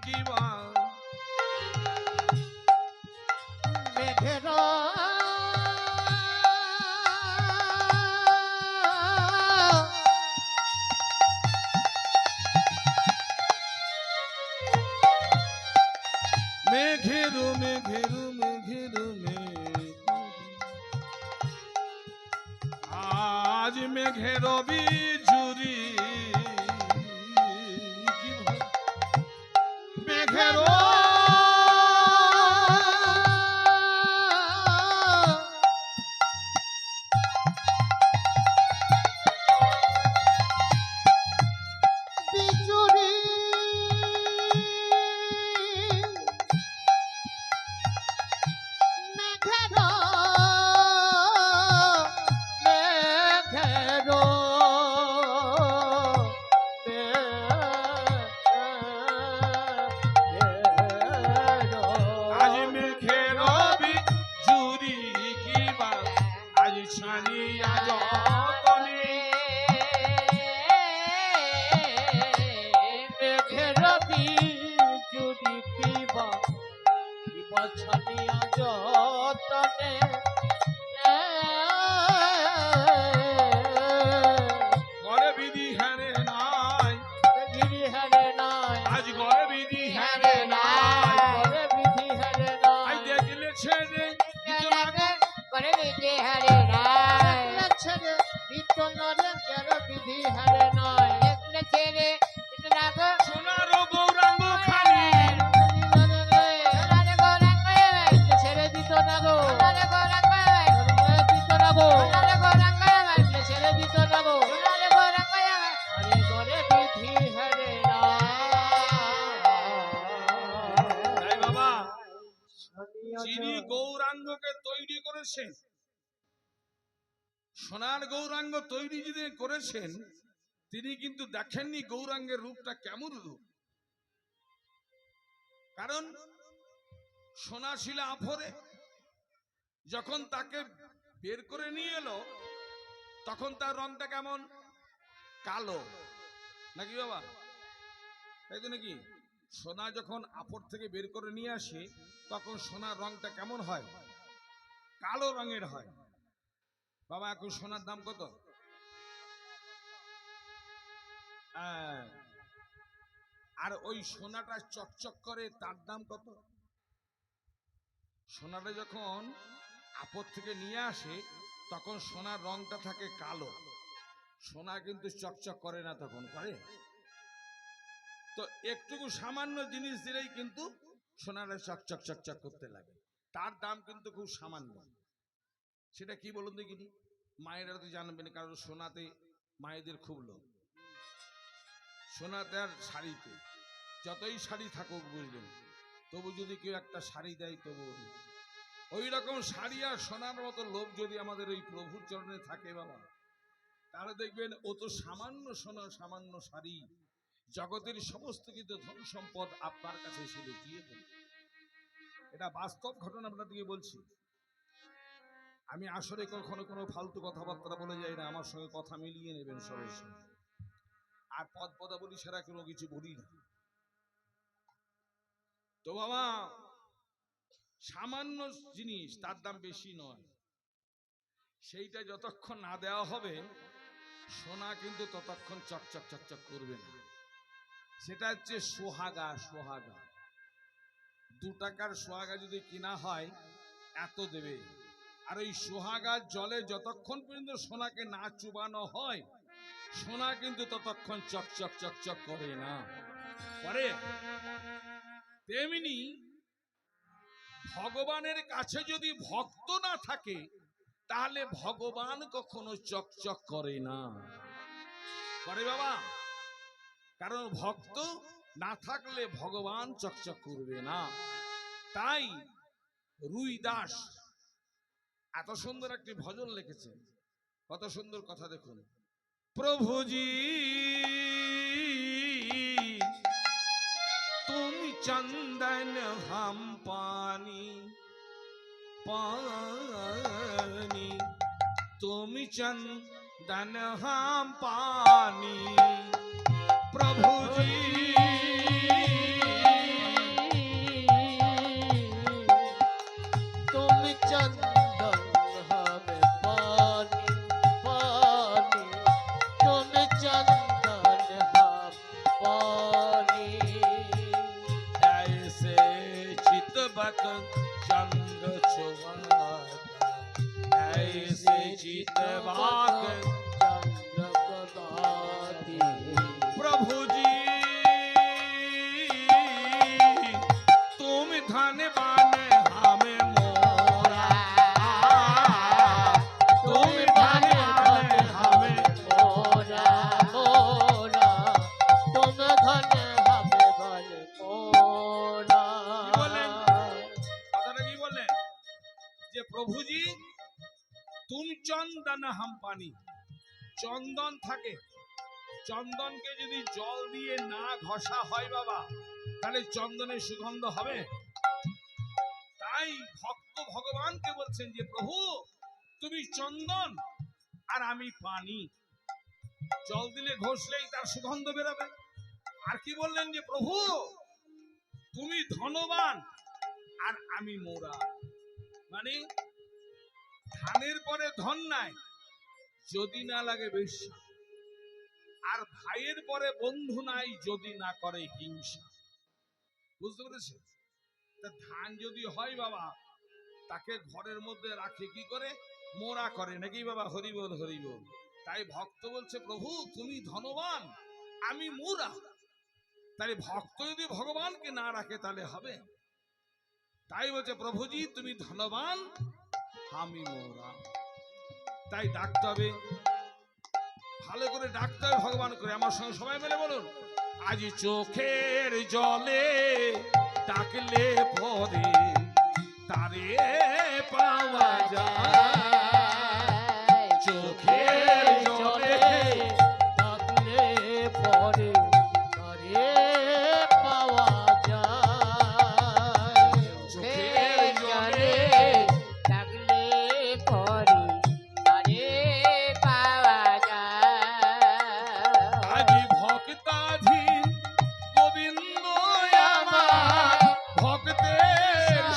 কিবা মেঘের মেঘেরু মেঘেরু মেঘেরু মেঘ, আজ মেঘের বিজুরি কি মেঘের বিজুরি মেঘের মেঘের আজ ঘরে বিধি হ্যারে নাই করে বিধি হ্যারে নাই আই দেখলে ছেড়ে দিত না গো। করে বিধি হ্যারে নাই ছেড়ে দিত না রে কেন বিধি হ্যারে নাই দেখলে ছেড়ে দিত না গো সোনার গৌরাঙ্গ খানি ছেড়ে দিত না গো দিত না গো ছেড়ে দিত না গো আরে করে বিধি হ্যারে তাই বাবা যিনি গৌরাঙ্গকে তৈরি করেছেন, সোনার গৌরাঙ্গ তৈরি যিনি করেছেন, তিনি কিন্তু দেখেননি গৌরাঙ্গের রূপটা কেমন রূপ। কারণ সোনা ছিল আফরে, যখন তাকে বের করে নিয়ে এলো তখন তার রংটা কেমন, কালো নাকি বাবা, তাই তো নাকি? সোনা যখন আপর থেকে বের করে নিয়ে আসে তখন সোনার রংটা কেমন হয়, কালো রঙের হয়। বাবা এখন সোনার দাম কত? আর ওই সোনাটা চকচক করে তার দাম কত? সোনাটা যখন আপর থেকে নিয়ে আসে তখন সোনার রংটা থাকে কালো, সোনা কিন্তু চকচক করে না, তখন করে। তো একটুকু সামান্য জিনিস দিলেই কিন্তু সোনাটা চকচক চকচক করতে লাগে, তার দাম কিন্তু খুব সামান্য। সেটা কি বলুন দেখিনি? মায়েরা তো জানবেন, কারণ সোনাতে মায়েদের খুব লোভ। সোনাতে আর শাড়িতে, যতই শাড়ি থাকুক বুঝলেন, তবু যদি কেউ একটা শাড়ি দেয় তবু ওই রকম শাড়ি আর সোনার মতো লোভ যদি আমাদের ওই প্রভুর চরণে থাকে বাবা, তাহলে দেখবেন ও তো সামান্য সোনা সামান্য শাড়ি, জগতের সমস্ত কিছু ধন সম্পদ আপনার কাছে এসে লুকিয়ে দেবে। এটা বাস্তব ঘটনা আপনাদেরকে বলছি। আমি আসলে কখনো কোনো ফালতু কথাবার্তা বলে যাই না, আমার সঙ্গে কথা মিলিয়ে নেবেন সবার সঙ্গে। আর পদ পদাবলী ছাড়া কোনো কিছু বলি না। তো বাবা সামান্য জিনিস, তার দাম বেশি নয়, সেইটা যতক্ষণ না দেওয়া হবে সোনা কিন্তু ততক্ষণ চকচক চকচক করবে না। সেটা হচ্ছে সোহাগা। সোহাগা 2 টাকার সোহাগা যদি কিনা হয় এত দেবে, আর ওই সোহাগার জলে যতক্ষণ পর্যন্ত সোনাকে না চুবানো হয় সোনা কিন্তু ততক্ষণ চকচক চকচক করে না, করে। তেমনি ভগবানের কাছে যদি ভক্ত না থাকে তাহলে ভগবান কখনো চকচক করে না, করে বাবা। কারণ ভক্ত না থাকলে ভগবান চকচক করবে না। তাই রুই দাস এত সুন্দর একটি ভজন লিখেছেন, কত সুন্দর কথা দেখুন। প্রভুজি তুমি চন্দন हम पानी पानी, তুমি চন্দন हम पानी, প্রভুজি তুমি চন্দন হবে পানি পানি, তুমি চন্দন হবে পানি। ऐसे चितबक चंद चुवाता, ऐसे चितबक চন্দ্রকলাদি प्रभु जी तुम धनवान हमें मोरा, तुम धनवान हमें মোরা মোরা, তুমি ধন হবে বলে মোরা। কি বললেন? কথাটা কি বললেন? যে প্রভুজি তুম চন্দন হাম পানি, চন্দন থাকে, চন্দনকে যদি জল দিয়ে না ঘষা হয় বাবা তাহলে চন্দনের সুগন্ধ হবে? তাই ভক্ত ভগবানকে বলছেন যে প্রভু তুমি চন্দন আর আমি পানি, জল দিলে ঘষলেই তার সুগন্ধ বেরোবে। আর কি বললেন যে প্রভু তুমি ধনবান আর আমি মোরা, মানে ধানের পরে ধন নাই, যদি না লাগে বেশি, আর ভাইয়ের পরে বন্ধু নাই যদি না করে হিংসা। বুঝতে পেরেছেন? তা ধান যদি হয় বাবা, তাকে ঘরের মধ্যে রাখে কি করে? মোরা করে নাকি বাবা? হরিবল হরিবল। তাই ভক্ত বলছে, প্রভু তুমি ধনবান, আমি মোরা। তাই ভক্ত যদি ভগবানকে না রাখে তাহলে হবে? তাই বলছে, প্রভুজি তুমি ধনবান, আমি মোরা। তাই ডাকতে হবে, ভালো করে ডাকতে হবে ভগবান করে। আমার সঙ্গে সবাই মিলে বলুন, আজ চোখের জলে ডাকলে পরে তারে পাওয়া যায়। চোখের জলে ডাকলে পরে তারে পাওয়া যায়। চোখের জলে ডাকলে পরে তারে পাওয়া যায়। আজ ভক্তাধীন গোবিন্দ আমার, ভক্তের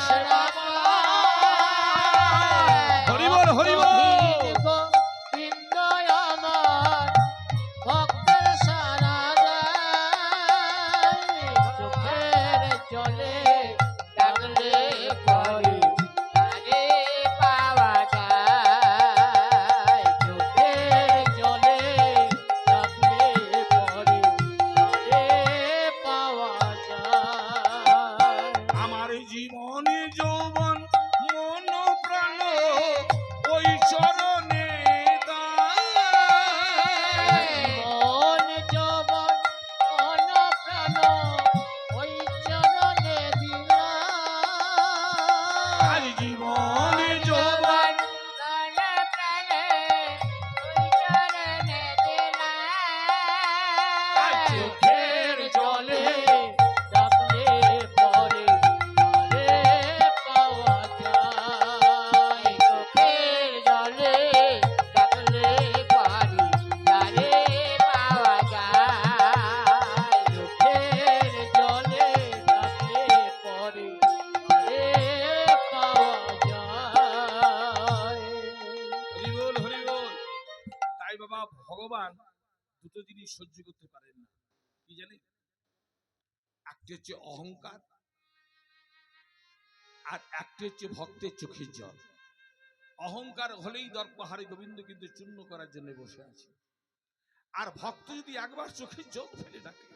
সেবা পায়। হরিবল হরিবল। গোবিন্দ আমার ভক্তের সারা যায়। চোখের জলে ডাকলে পরে তারে পাওয়া যায়। চোখের জলে ডাকলে পরে তারে পাওয়া যায়। আমার জীবনে যৌবন মন প্রাণ ওই চরণে দায়। মন যৌবন মন প্রাণ ওই চরণে দিলাম। আর জীবনে যৌবন প্রাণ প্রাণে ওই চরণে দিলাম। আর চোখের জলে ডাকলে পরে তারে পাওয়া যায়। চোখের জলে ডাকলে পরে তারে পাওয়া যায়। চোখের জলে ডাকলে পরে তারে পাওয়া যায়। হরিবল হরিবল। তাই বাবা ভগবান দুটো জিনিস সহ্য করতে পারেন না, কি জানেন? একটি হচ্ছে অহংকার, আর একটি হচ্ছে ভক্তের চোখের জল। অহংকার হলেই দর্পহারে গোবিন্দ কিন্তু চূর্ণ করার জন্য বসে আছে। আর ভক্ত যদি একবার চোখের জল ফেলে ডাকে,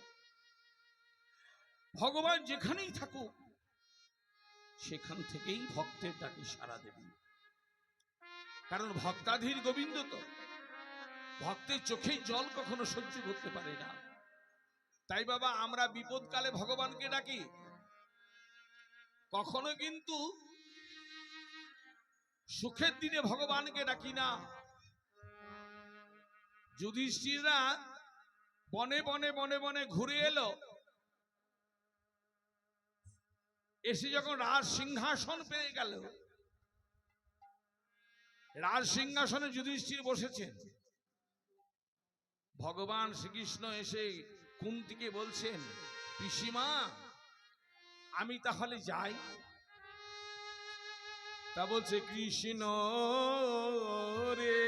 ভগবান যেখানেই থাকুক সেখান থেকেই ভক্তের ডাকে সাড়া দেবেন। কারণ ভক্তাধীর গোবিন্দ তো ভক্তের চোখের জল কখনো সহ্য করতে পারে না। তাই বাবা আমরা বিপদকালে ভগবানকে ডাকি, কখনো কিন্তু সুখের দিনে ভগবানকে ডাকি না। যুধিষ্ঠিররা বনে বনে বনে বনে ঘুরে এলো, এসে যখন রাজ সিংহাসন পেয়ে গেল, রাজ সিংহাসনে যুধিষ্ঠির বসেছেন, ভগবান শ্রীকৃষ্ণ এসে কুন্তিকে বলছেন, পিসিমা আমি তাহলে যাই? তা বলছে, কৃষ্ণ রে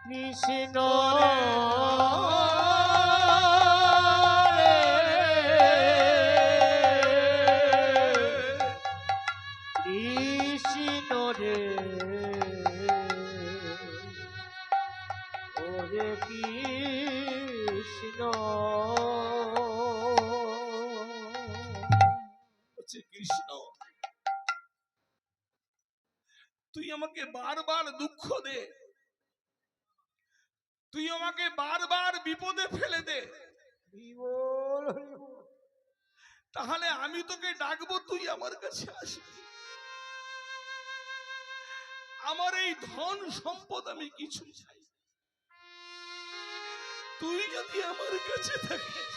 কৃষ্ণ কৃষ্ণ রে ওরে কৃষ্ণ। বলছে, কৃষ্ণ তুই আমাকে বারবার দুঃখ দে, তুই আমাকে বারবার বিপদে ফেলে দে, হরিবল হরিবল। তাহলে আমি তোকে ডাকবো, তুই আমার কাছে আসবি। আমার এই ধন সম্পদ আমি কিছু চাই, তুই যদি আমার কাছে থাকিস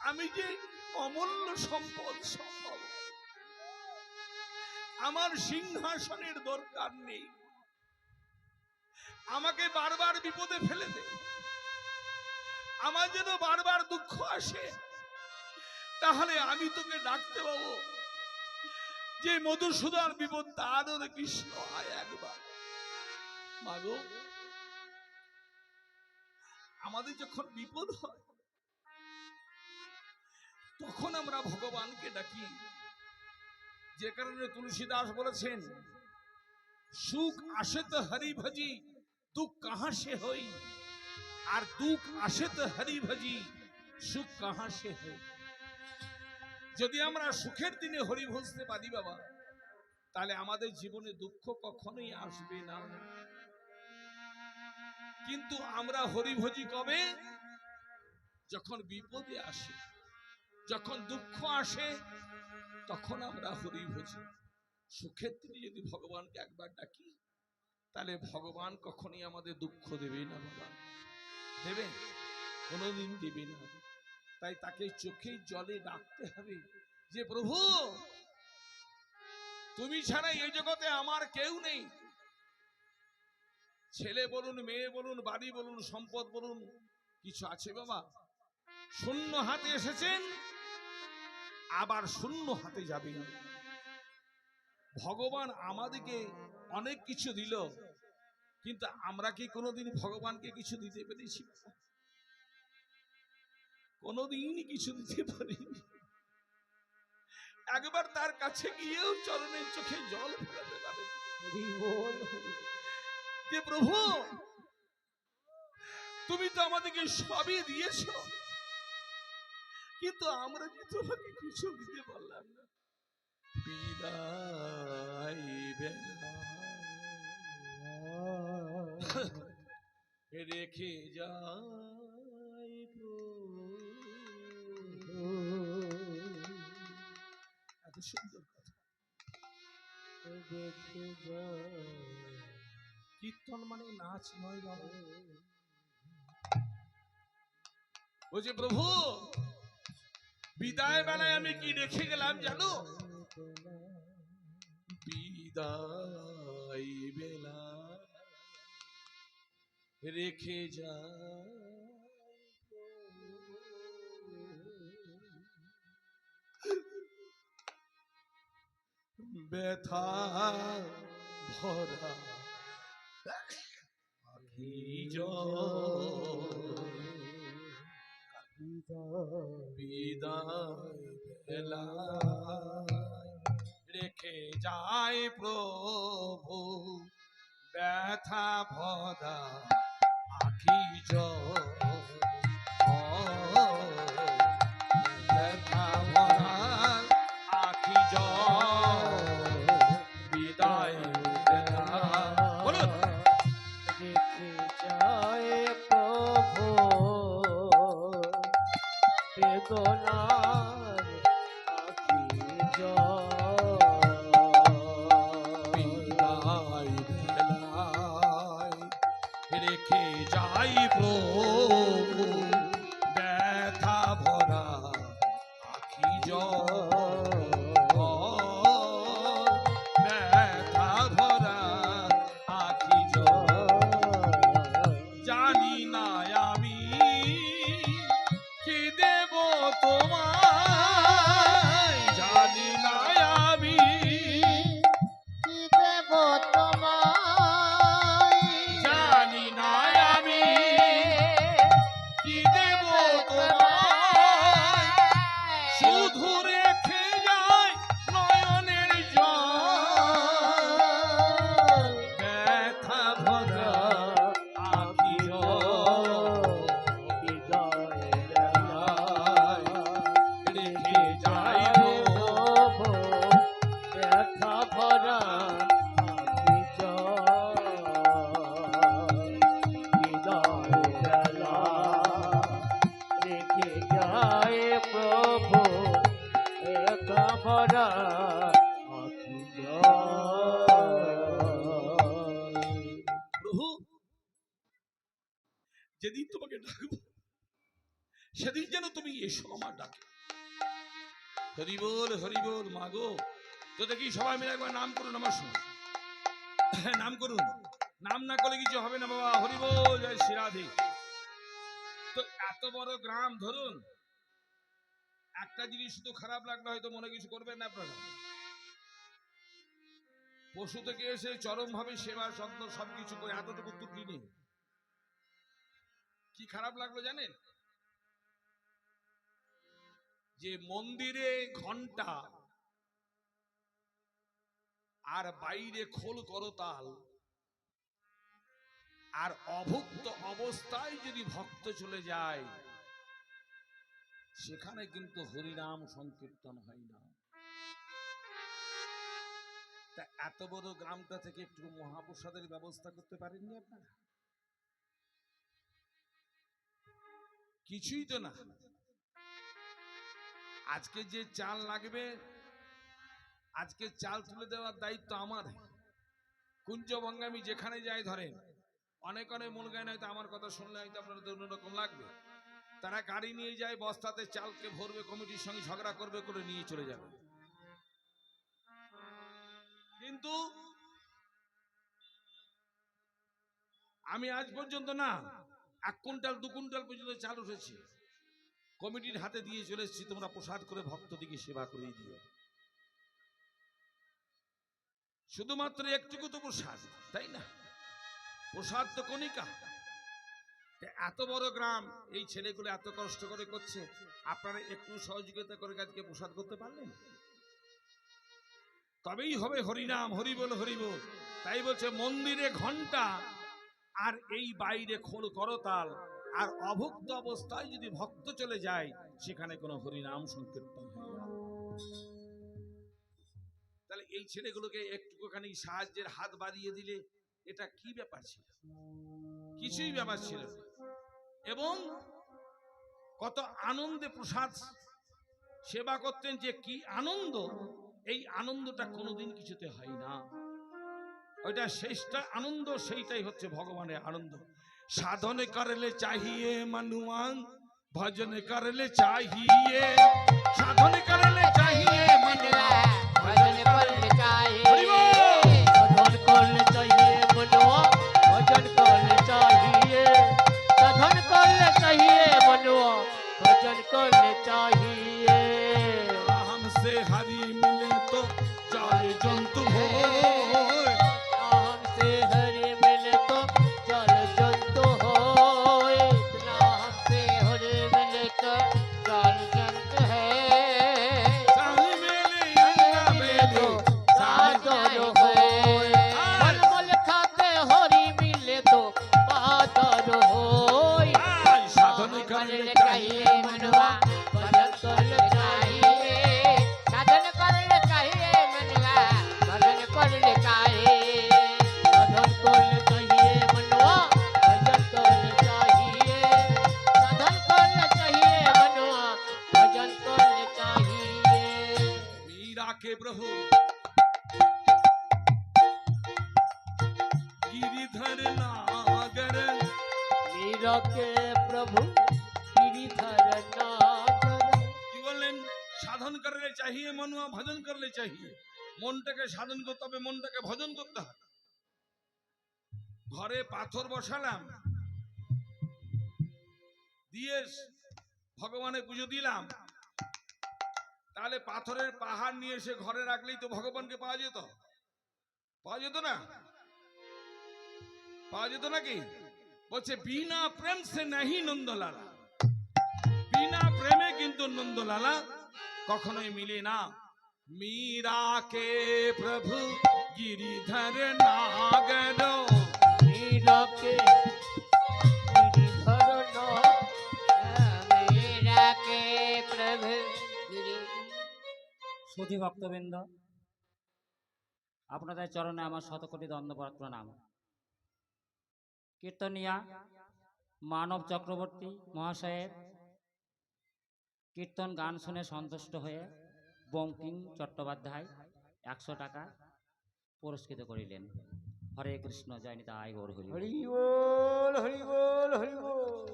আমি যে অমূল্য সম্পদ সম্ভব, আমার সিংহাসনের দরকার নেই, আমাকে বারবার বিপদে ফেলে দে, আমার যেন বারবার দুঃখ আসে, তাহলে আমি তোকে ডাকতে পাবো। যে মধুসূদন বিপদ তার কৃষ্ণ আয় একবার। মাগো, আমাদের যখন বিপদ হয় তখন আমরা ভগবানকে ডাকি। যে কারণে তুলসীদাস বলেছেন, সুখ আসে তো হরি ভজি, দুঃখ কাহা সে হই, আর দুঃখ আসে তো হরি ভজি, সুখ কাহা সে হই। যদি আমরা সুখের দিনে হরি ভজতে পারি বাবা, তাহলে আমাদের জীবনে দুঃখ কখনোই আসবে না। কিন্তু আমরা হরি ভজি কবে? যখন বিপদে আসে, যখন দুঃখ আসে, তখন আমরা হরি ভজি। সুখের দিনে যদি ভগবানকে একবার ডাকি, তাহলে ভগবান কখনোই আমাদের দুঃখ দেবে না বাবা, দেবে? কোনোদিন দেবে না। তাই তাকে চোখে জলে ডাকতে হবে যে প্রভু, তুমি ছাড়া এই জগতে আমার কেউ নেই। ছেলে বলুন, মেয়ে বলুন, বাড়ি বলুন, সম্পদ বলুন, কিছু আছে বাবা? শূন্য হাতে এসেছেন, আবার শূন্য হাতে যাবেন। ভগবান আমাদেরকে অনেক কিছু দিল, কিন্তু আমরা কি কোনোদিন ভগবানকে কিছু দিতে পেরেছি? কোনোদিনই কিছু দিতে পারিনি। একবার তার কাছে গিয়েও চরণের চোখে জল ফেলাতে পারে যে প্রভু, তুমি তো আমাদেরকে সবই দিয়েছ, কিন্তু আমরা কি তোমাকে কিছু দিতে পারলাম না। বিদায় বেলা রেখে যাই এত সুন্দর কথা। কীর্তন মানে নাচ নয় বাবা। বলছে প্রভু, বিদায় বেলায় আমি কি রেখে গেলাম জানো? বিদায় বেলা রেখে যা ব্যথা ভরা আখি বিদায় বেলা রেখে যায় প্রভু, ব্যথা ভরা আখি ব্যথা ভরা আখি বিদায় বেলা। বলুন, রেখে যায় প্রভু বেদনার আখি বিদায় বেলায় রেখে যাই প্রভু, ব্যথা ভরা আখি ব্যথা ভরা আখি জানি না আমি কি দেব তোমায়, জানি না আমি কি দেব তোমায়, জানি না আমি কি দেব তোমায়, শুধু রেখে যায় নয়নের জল, ব্যথা ভরা আখি বিদায় রেখে যাই প্রভু ব্যথা ভরা আখি বিদায় বেলা রেখে যায় প্রভু ব্যথা ভরা আখি প্রভু, যেদিন তোমাকে ডাকবো সেদিন যেন তুমি এসো আমার ডাকে। হরি বল, হরি বল। মাগো, তো দেখি সবাই মিলে একবার নাম করুন আমার সঙ্গে। নাম করুন, নাম না করলে কিছু হবে না বাবা। হরি বল, জয় শ্রী রাধে। তো এত বড় গ্রাম, ধরুন একটা জিনিস শুধু খারাপ লাগলে হয়তো মনে কিছু করবেন না আপনারা। পশু থেকে এসে চরম ভাবে সেবা যত্ন সবকিছু করে এতটুকু তুটলি নেই। কি খারাপ লাগলো জানেন? যে মন্দিরে ঘন্টা আর বাইরে খোল করতাল, আর অভুক্ত অবস্থায় যদি ভক্ত চলে যায় সেখানে কিন্তু হরিনাম সংকীর্তন হয় না। তা এত বড় গ্রামটা থেকে একটু মহাপ্রসাদের ব্যবস্থা করতে পারেননি আপনারা? কিছুই তো না। আজকে যে চাল লাগবে, আজকে চাল তুলে দেওয়ার দায়িত্ব আমার। কুঞ্জবঙ্গে আমি যেখানে যাই, ধরেন অনেক অনেক মূল গায়ে হয়তো আমার কথা শুনলে হয়তো আপনাদের অন্যরকম লাগবে। তারা গাড়ি নিয়ে যায়, বস্তাতে চালকে ভরবে, কমিটির সঙ্গে ঝগড়া করবে, করে নিয়ে চলে যাবে। কিন্তু আমি আজ পর্যন্ত না 1 কুইন্টাল 2 কুইন্টাল পর্যন্ত চাল উঠেছে, কমিটির হাতে দিয়ে চলে এসেছি, তোমরা প্রসাদ করে ভক্তদিকে সেবা করিয়ে দিও। শুধুমাত্র একটুকু তো প্রসাদ, তাই না? প্রসাদ তো কণিকা। এত বড় গ্রাম, এই ছেলেগুলো এত কষ্ট করে করছে, আপনারা একটু সহযোগিতা করে আজকে প্রসাদ করতে পারলেন? তবেই হবে হরিনাম, হরিবল হরিবল। তাই বলছে মন্দিরে ঘন্টা আর এই বাইরে খোল করতাল, আর অভুক্ত অবস্থায় যদি ভক্ত চলে যায় সেখানে কোনো হরিনাম সংকীর্তন হয় না। তাহলে এই ছেলেগুলোকে একটুখানি সাহায্যের হাত বাড়িয়ে দিলে এটা কি ব্যাপার ছিল? কিছুই ব্যাপার ছিল না। এবং কত আনন্দে প্রসাদ সেবা করতেন, যে কি আনন্দ! এই আনন্দটা কোনোদিন কিছুতে হয় না। ওইটা শেষটা আনন্দ, সেইটাই হচ্ছে ভগবানের আনন্দ। সাধন করলে চাহিয়ে মনুয়ান, ভজন করলে চাহিয়ে, সাধন করলে চাহিয়ে মনুয়ান, ভজন করলে চাহিয়ে, সাধন করলে চাহিয়ে মনুয়া, ভজন করলে চাহিয়ে, সাধন করলে চাহিয়ে মনুয়া, ভজন করলে চাহিয়ে। हमसे हरि मिले तो जाए जंतु हो, हमसे हरि मिले तो जल जंतु होए, हमसे हरि मिले तो जल जंतु है। साही मेले अंगा मेले साधन होए, फल फल खाते हरि मिले तो पादर होए। साधन करले चाहिए मनुआ, भजन करले चाहिए, साधन करले चाहिए मनुआ, भजन करले चाहिए, साधन करले चाहिए मनुआ, भजन करले चाहिए, साधन करले चाहिए मनुआ, भजन करले चाहिए। मीरा के प्रभु गिरिधर नागर, मीरा के प्रभु गिरिधर नागर। কি বললেন? সাধন করলে চাহিয়ে মনুয়া, ভজন করলে চাহিয়ে। মনটাকে সাধন করতে হবে, মনটাকে ভজন করতে হবে। ঘরে পাথর বসালাম, দিয়ে ভগবানের পুজো দিলাম, তাহলে পাথরের পাহাড় নিয়ে এসে ঘরে রাখলেই তো ভগবানকে পাওয়া যেত? পাওয়া যেত না? পাওয়া যেত নাকি? বলছে বিনা প্রেম সে নাহি নন্দলালা, বিনা প্রেমে কিন্তু নন্দলালা কখনোই মিলে না। मीरा के प्रभु गिरिधर नागर, मीरा के गिरिधर नागर, मीरा के प्रभु সুধী ভক্তবৃন্দ, আপনাদের চরণে আমার শতকোটি দণ্ডবত প্রণাম। কীর্তনিয়া মানব চক্রবর্তী মহাশয়ের কীর্তন গান শুনে সন্তুষ্ট হয়ে বঙ্কিম চট্টোপাধ্যায় 100 টাকা পুরস্কৃত করিলেন। হরে কৃষ্ণ, জয় নিতাই গৌর হরি। হরি বল হরি বল হরি বল।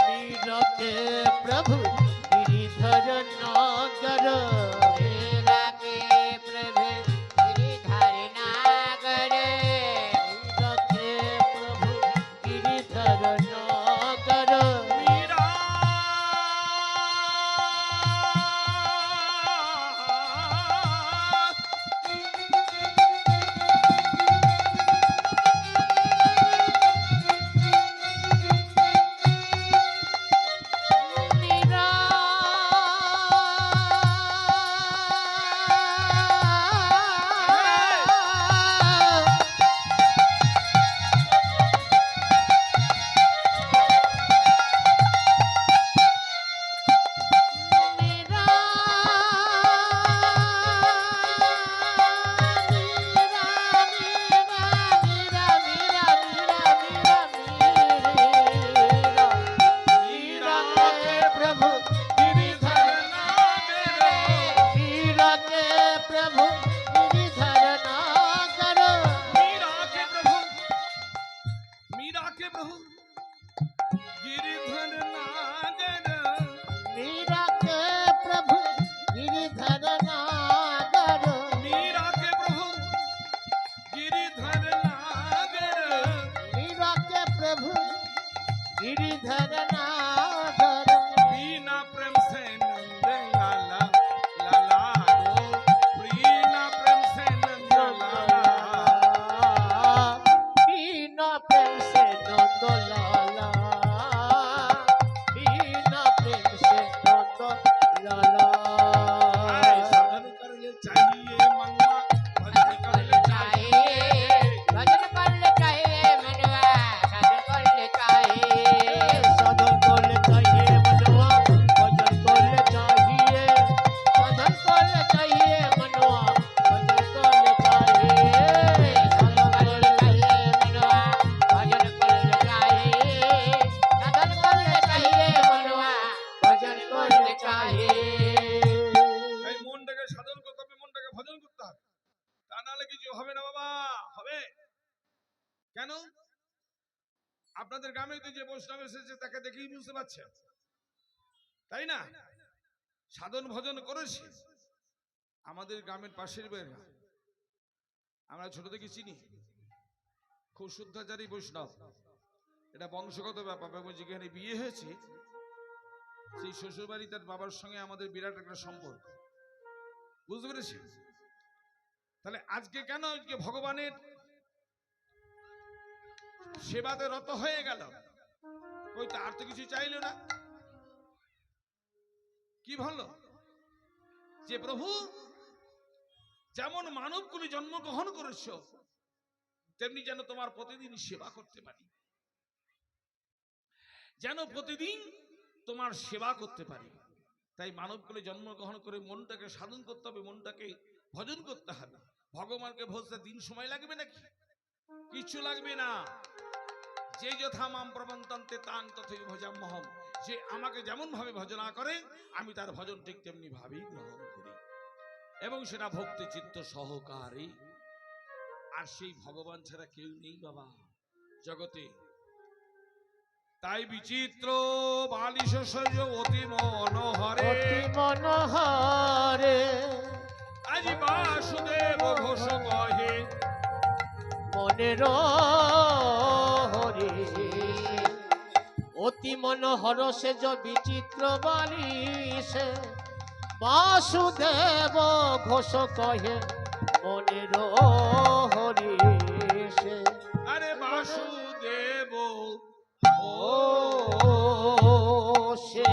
मीरा के प्रभु गिरिधर नागर, मीरा के प्रभु गिरिधर नागर, मीरा के प्रभु गिरिधर नागर, मीरा আপনাদের গ্রামে তো যে বৈষ্ণব এসেছে তাকে দেখেই বুঝতে পারছেন, তাই না? সাধন ভজন করেছে। আমাদের গ্রামের পাশের বেড়া আমরা ছোট থেকে চিনি, খুব শুদ্ধাচারী বৈষ্ণব। এটা বংশগত ব্যাপার, এবং যেখানে বিয়ে হয়েছে সেই শ্বশুর বাড়ি তার বাবার সঙ্গে আমাদের বিরাট একটা সম্পর্ক, বুঝতে পেরেছি? তাহলে আজকে কেন আজকে ভগবানের সেবাতে রত হয়ে গেল? ওই তো আর তো কিছু চাইলো না। কি ভালো যে প্রভু যেমন মানব কুলে জন্মগ্রহণ করেছ, তেমনি যেন তোমার প্রতিদিন সেবা করতে পারি, যেন প্রতিদিন তোমার সেবা করতে পারি। তাই মানব কুলে জন্মগ্রহণ করে মনটাকে সাধন করতে হবে, মনটাকে ভজন করতে হবে। ভগবানকে ভজতে দিন সময় লাগবে নাকি? কিছু লাগবে না। যে যথা মাম প্রবন্তন্তে তাং তথৈ ভজাম্যহম, যে আমাকে যেমন ভাবে ভজনা করে আমি তার ভজন ঠিক তেমনি ভাবেই গ্রহণ করি, এবং সেটা ভক্তি চিত্ত সহকারে। আর সেই ভগবান ছাড়া কেউ নেই বাবা জগতে। তাই বিচিত্র বালিশ সজ অতি মনোহরে, অতি মনোহরে আজি বাসুদেব ঘোষ কহে, মনের হরি অতি মনোহর সেজ বিচিত্র বালিশে, বাসুদেব ঘোষ কহে মনের হরি সে। আরে বাসুদেব ও সে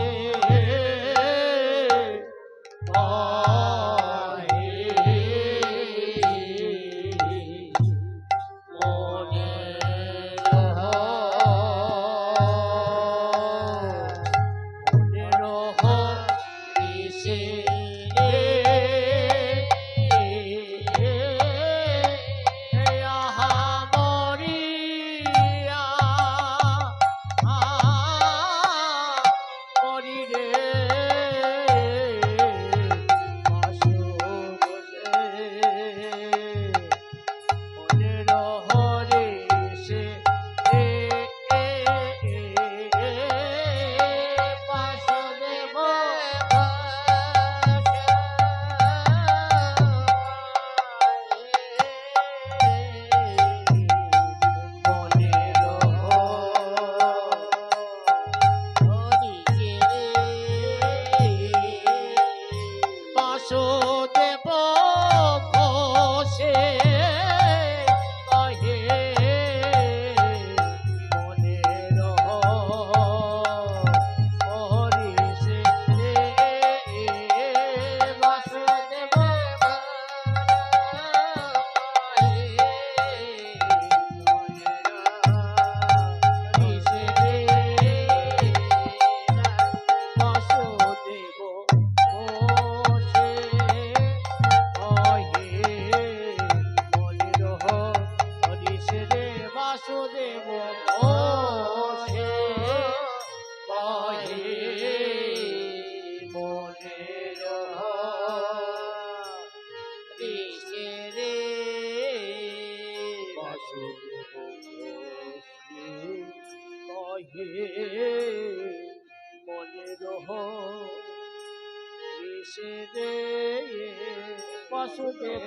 বাসুদেব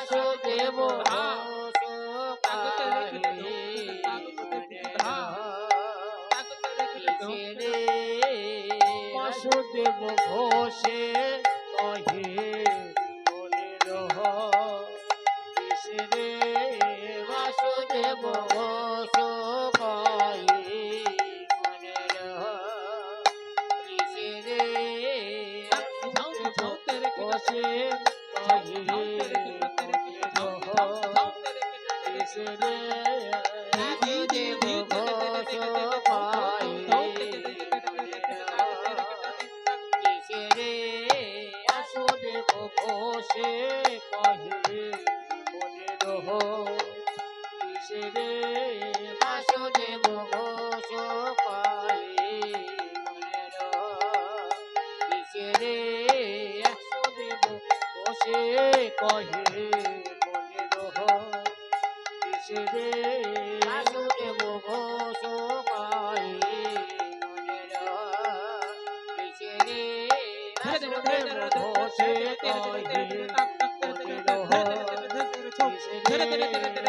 বাসুদেব বাসুদেব ঘোষে কহে মনের রে বাসুদেব ঘোষ কহে মনের রে ঘোষে কহে রে বাসুদেব ঘোষ বাসুদেব ঘোষে কহে মনের কিসেরে বাসুদেব বসে কহে মনে রহ কিসেরে বাসুদেব ঘোষ কহে মনে রহ কিসেরে বাসুদেব ঘোষ কহে মনে রহ কিসেরে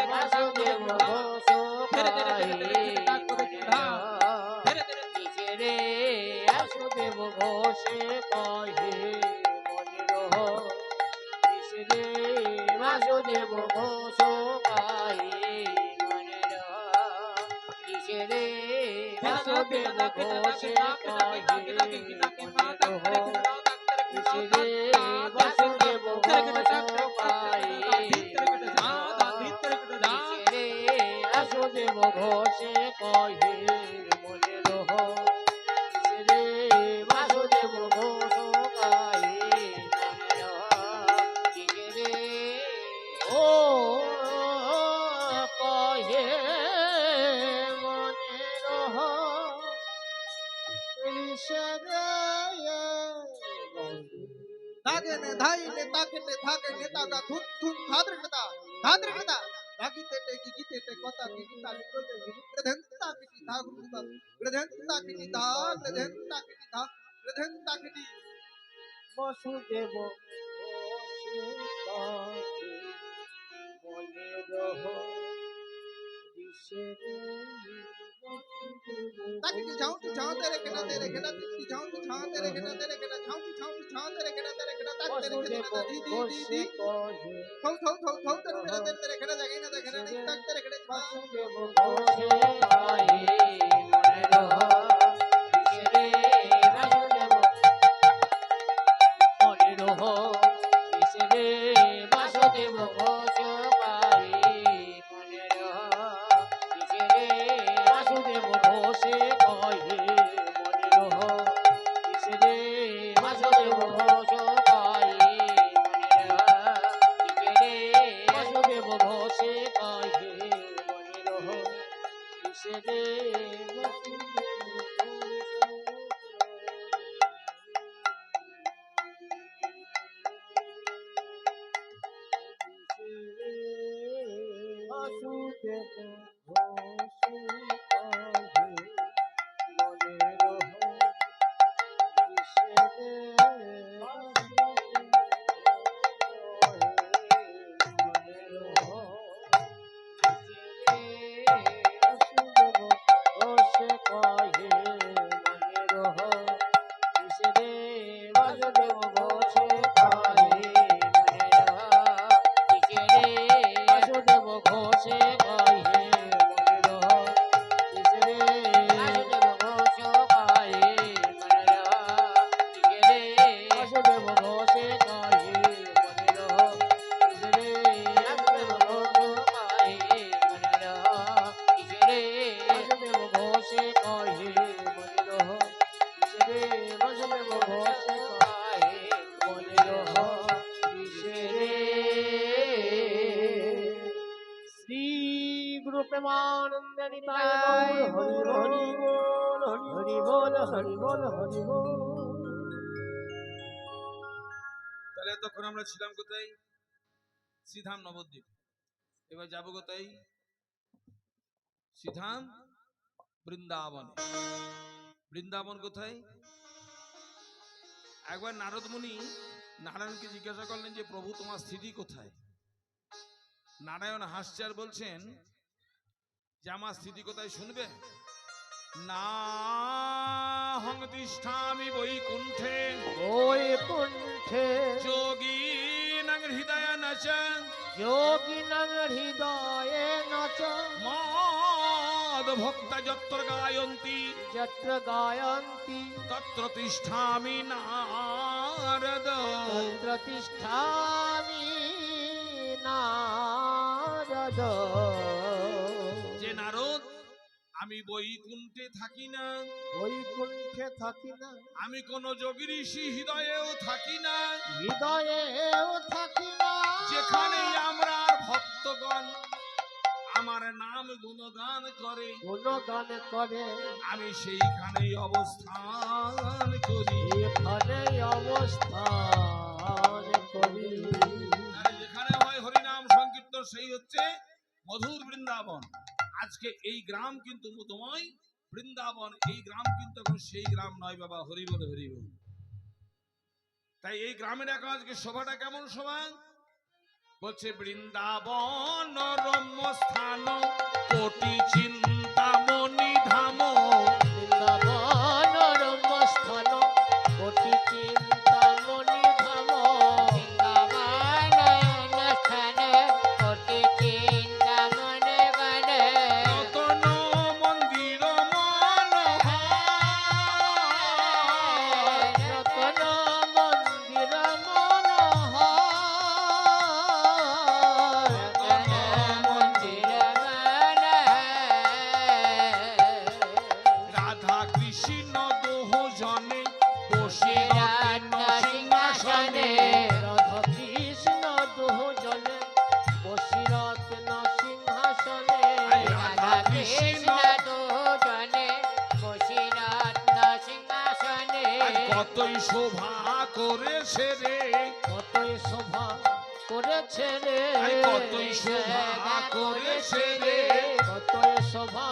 বাসুদেব ঘোষ কিসেরে বাসুদেব ঘোষে কহে মনে রহ কিসেরে বাসুদেব ঘোষ কহে মনে রহ কিসেরে বাসুদেব ঘোষে কহে মনে রহ কিসেরে বাসুদেব ঘোষ কহে বাসুদেব ঘোষে কহে মনে রহ কিসেরে বাসুদেব ঘোষ কহে মনে রহ কিসেরে ও কহে মনে রহ কিসেরে धागे ने धाई ने ताके ने धागे ने तागा थुन थुन धाद्रिकता धाद्रिकता धागी तेटे की गीते ते कोता की गीता लिखोते ग्रधंता की धागुता ग्रधंता की धा ग्रधंता की धा ग्रधंता की বাসুদেব ঘোষে কহে মনে রহ কিসেরে ताकि जाऊं तू जाऊं तेरे केना ती जाऊं तू जाऊं तेरे केना जाऊं तू जाऊं तेरे केना ताक तेरे বাসুদেব केना दी ঘোষে কহে थौ तेरे केना जागे ना ताक तेरे केना বাসুদেব ঘোষে কহে মনে রহ কিসেরে বাসুদেব মনে রহ কিসেরে বাসুদেব ঘোষ কহে মনে রহ কিসেরে বাসুদেব ঘোষে কহে মনে রহ কিসেরে বাসুদেব ঘোষ কহে মনে রহ কিসেরে বাসুদেব ঘোষে কহে মনে রহ কিসেরে বাসুদেব ঘোষে কহে মনে রহ কিসেরে মনে রহ কিসেরে বাসুদেব ঘোষে কহে মনে রহ কিসেরে বাসুদেব ঘোষে কহে মনে রহ কিসেরে বাসুদেব ঘোষে কহে মনে রহ কিসেরে বাসুদেব ঘোষ কহে মনে রহ কিসেরে বাসুদেব ঘোষে কহে মনে রহ কিসেরে বাসুদেব ঘোষ কহে মনে রহ কিসেরে বাসুদেব ঘোষে কহে মনে রহ কিসেরে বাসুদেব ঘোষে কহে মনে রহ কিসেরে শ্রী গুরু প্রেমানন্দ নিতাই হরি হরি বল হরি বল হরি বল হরি বল। তাহলে এতক্ষণ আমরা ছিলাম কোথায়? শ্রীধাম নবদ্বীপ। এবার যাবো কোথায়? শ্রীধাম বৃন্দাবন। বৃন্দাবন কোথায়? একবার নারদ মুনি নারায়ণকে জিজ্ঞাসা করলেন যে প্রভু তোমার স্থিতি কোথায়? নারায়ণ হাসছে আর বলছেন যে আমার স্থিতি কোথায় শুনবে? না হং তিষ্ঠামি বৈকুণ্ঠে বৈকুণ্ঠে যোগী নং হৃদয় নচ যোগিনাং হৃদয়ে নচ মদ ভক্ত যত্র গায়ন্তি যত্র গায়ন্তি তত্র তিষ্ঠামি নারদ। তত্র তিষ্ঠামি নারদ। যে নারদ আমি বৈকুণ্ঠে থাকি না, বৈকুণ্ঠে থাকি না, আমি কোন যোগী ঋষি হৃদয়েও থাকি না, হৃদয়েও থাকি না, যেখানে আমরা ভক্তগণ আমার নাম গুণগান করে গুণগান করে আমি সেইখানেই অবস্থান করি। এখানে অবস্থান করি। তাহলে যেখানে হয় হরিনাম সংকীর্তন সেই হচ্ছে মধুর বৃন্দাবন। আজকে এই গ্রাম কিন্তু মধুময় বৃন্দাবন, এই গ্রাম কিন্তু এখন সেই গ্রাম নয় বাবা। হরি বল হরি বল। তাই এই গ্রামের এখন আজকে শোভাটা কেমন শোভা বলছে, বৃন্দাবন রম্য স্থান কোটি চিন্তামণি ধাম। বৃন্দাবন রম্য স্থান কোটি চিন্তামণি ধাম। বৃন্দাবন স্থান কোটি চিন্তামণি বন। রতন মন্দির মনোহর, রতন মন্দির মনোহর। রতন মন্দির রাধা কৃষ্ণ দোহ জনে বসে সিংহাসনে। রাধা কৃষ্ণ দুজনে বসিরত্ন সিংহাসনে। রাধা কৃষ্ণ দুজনে বসিরত্ন সিংহাসনে। কতই শোভা করেছে রে, কতই শোভা করেছে রে। কতই শোভা করেছে রে, কতই শোভা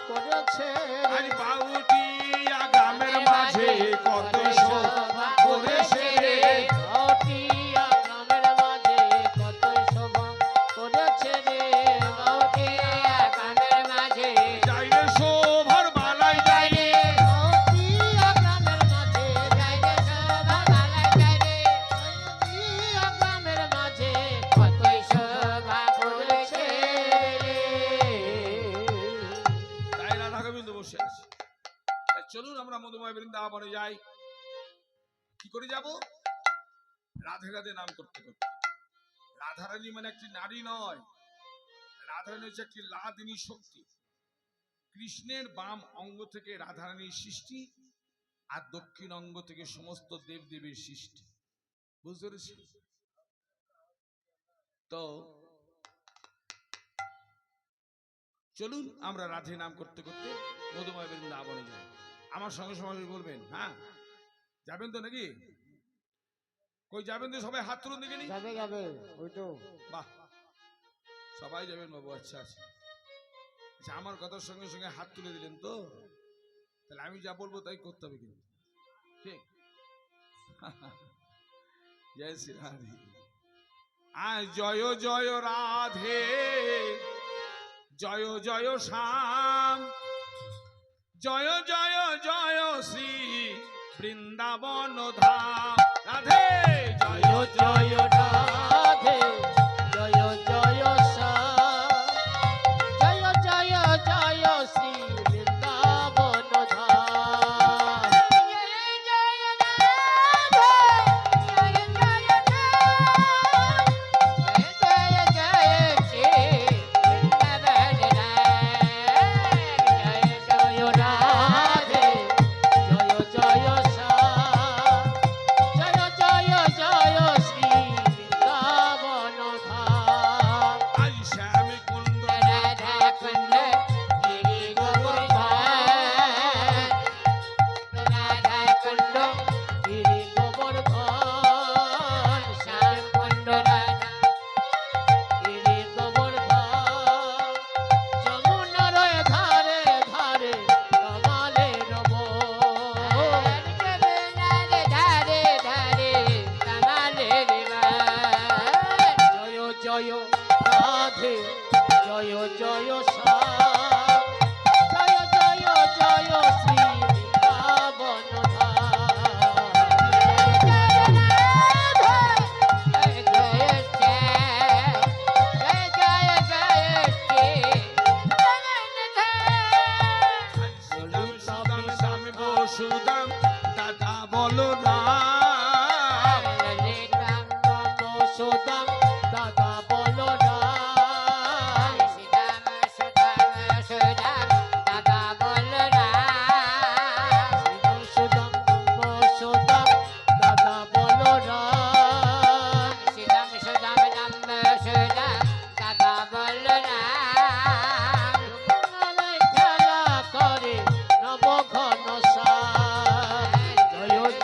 করেছে আজ রে। বাউটিয়া গ্রামের মাঝে কতই শোভা করেছে রে। বাউটিয়া গ্রামের মাঝে কতই শোভা করেছে রে। বাউটিয়া গ্রামের মাঝে যাই রে শোভার বালাই যাই রে, বাউটিয়া গ্রামের মাঝে যাই রে শোভা বালাই যাই রে। বাউটিয়া গ্রামের মাঝে কতই শোভা করেছে রে। তাই রাধা গোবিন্দ বসে আছে। তাই চলুন আমরা মধুময় বৃন্দাবনে যাই। কি করে যাব? রাধে রাধে নাম করতে করতে। রাধারানী মানে একটি নারী নয়, রাধারানী হচ্ছে একটি লাদিনী শক্তি। কৃষ্ণের বাম অঙ্গ থেকে রাধারানীর সৃষ্টি, আর দক্ষিণ অঙ্গ থেকে সমস্ত দেবদেবীর সৃষ্টি। বুঝতে পেরেছি? তো চলুন আমরা রাধে নাম করতে করতে মধুময় বৃন্দাবনে যাই। আমার সঙ্গে সঙ্গে বলবেন, হ্যাঁ যাবেন তো নাকি? কই যাবেন তো? সবাই হাত তুলুন দেখে নি। যাবে যাবে ওই তো। বাহ, সবাই যাবেন বাবু। আচ্ছা আচ্ছা আচ্ছা, আমার কথার সঙ্গে সঙ্গে হাত তুলে দিলেন তো, তাহলে আমি যা বলবো তাই করতে হবে কিন্তু, ঠিক? জয় শ্রী রাধে। আয় জয় জয় রাধে, জয় জয় শ্যাম, জয় জয় জয় শ্রী বৃন্দাবন ধাম। রাধে জয় জয় জয় রাধে, জয় জয় শ্যাম, জয় জয় জয় শ্রী বৃন্দাবন ধাম। জয় জয় রাধে, জয় জয় জয়, জয় জয় শ্রী বৃন্দাবন ধাম। জয় জয় রাধে, জয় জয় শ্যাম, জয় জয় জয় শ্রী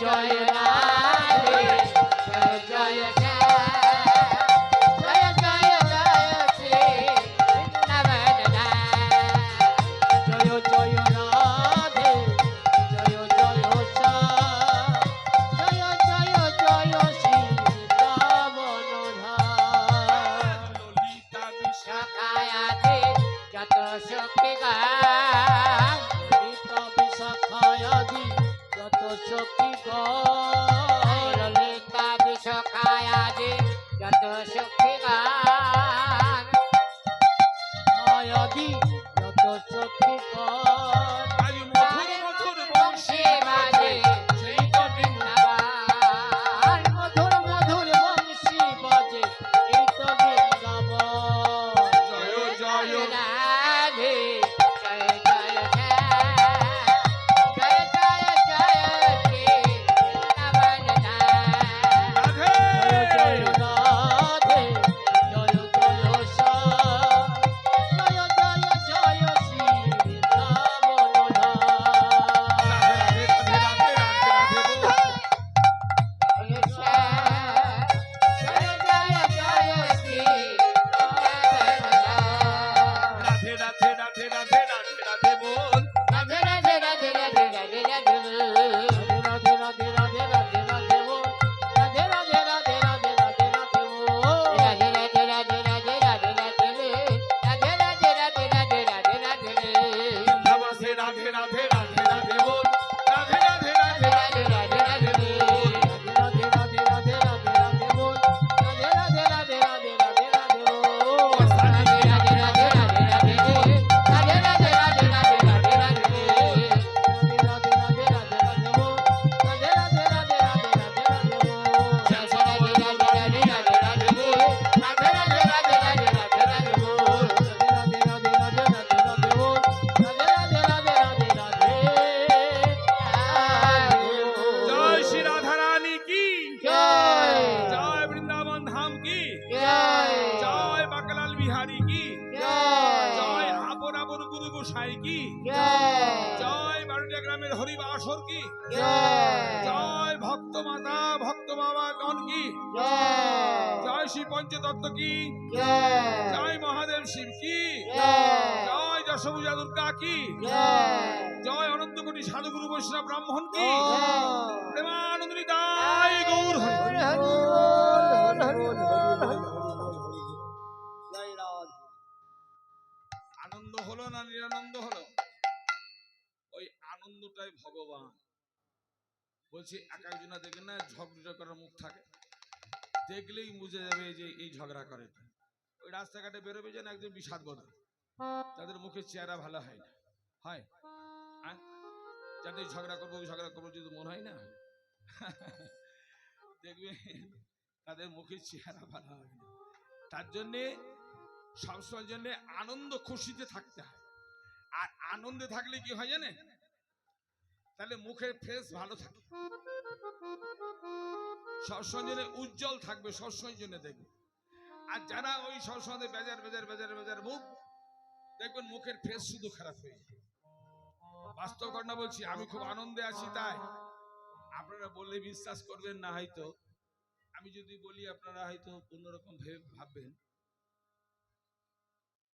জয় রাধে জয় জয় জয় জয় জয় শ্রী বৃন্দাবন জয় জয় রাধে জয় জয় জয় জয় জয় শ্রী বৃন্দাবন ললিতা সখায়াতে যত শক্তি গান ললিতা বিশাখায়াদি যত শক্তি গান ললিতা বিশাখায়াদি যত শক্তি গান আয়াদি যত শক্তি গান আজ মধুর মধুর বংশী বাজে শ্রী বৃন্দাবন মধুর মধুর বংশী বাজে এই তো বৃন্দাবন জয় জয় রাধে জয় জয় জয় জয় জয় শ্রী বৃন্দাবন রাধে জয় রাধে জয় জয় জয় জয় জয় শ্রী বৃন্দাবন রাধে রাধে রাধে রাধে রাধে বল। রাধে রাধে রাধে রাধে রাধে রাধে বল। রাধে রাধে রাধে রাধে রাধে বল। রাধে রাধে রাধে রাধে রাধে রাধে বল। জয় শ্রী রাধা রানী কি জয় বৃন্দাবন ধাম কি জয় বাঁকালাল বিহারী কি জয় আপন আপন গুরু গোসাই কি জয় বারুলিয়া গ্রামের হরিবাসর কি জয় ভক্ত মাতা ভক্ত বাবা গণ কি জয় শ্রী পঞ্চতত্ত্ব কি জয় মহাদেব শিব কি জয় দশভুজা দুর্গা কি জয় অনন্ত কোটি সাধু গুরু বৈষ্ণব ব্রাহ্মণ কি প্রেমানন্দ নিতাই গৌর হরি। আনন্দ হলো না নিরানন্দ হলো? ওই আনন্দটাই ভগবান বলছে। এক একজনা দেখেন না ঝগড়া করার মুখ থাকে, দেখলেই বুঝে যাবে যে এই ঝগড়া করে। ওই রাস্তাঘাটে বেরোবে যেন একজন বিষাদ বোধ, তাদের মুখের চেহারা ভালো হয় না, হয় হ্যাঁ? যাদের ঝগড়া করবো যদি মনে হয় না, দেখবে তাদের মুখের চেহারা ভালো হয় না। তার জন্যে সবসময়ের জন্য আনন্দ খুশিতে থাকতে হয়। আর আনন্দে থাকলে কি হয় জানেন? তাহলে মুখের ফেস ভালো থাকে, সবসময় জন্য উজ্জ্বল থাকবে, সবসময় জন্য দেখবে। আর যারা ওই সবসময় বেজার বেজার বেজার বেজার মুখ, দেখবেন মুখের ফেস শুধু খারাপ হয়ে যায়। বাস্তব ঘটনা বলছি, আমি খুব আনন্দে আছি, তাই আপনারা বললে বিশ্বাস করবেন না হয়তো। আমি যদি বলি আপনারা হয়তো অন্যরকম ভেবে ভাববেন।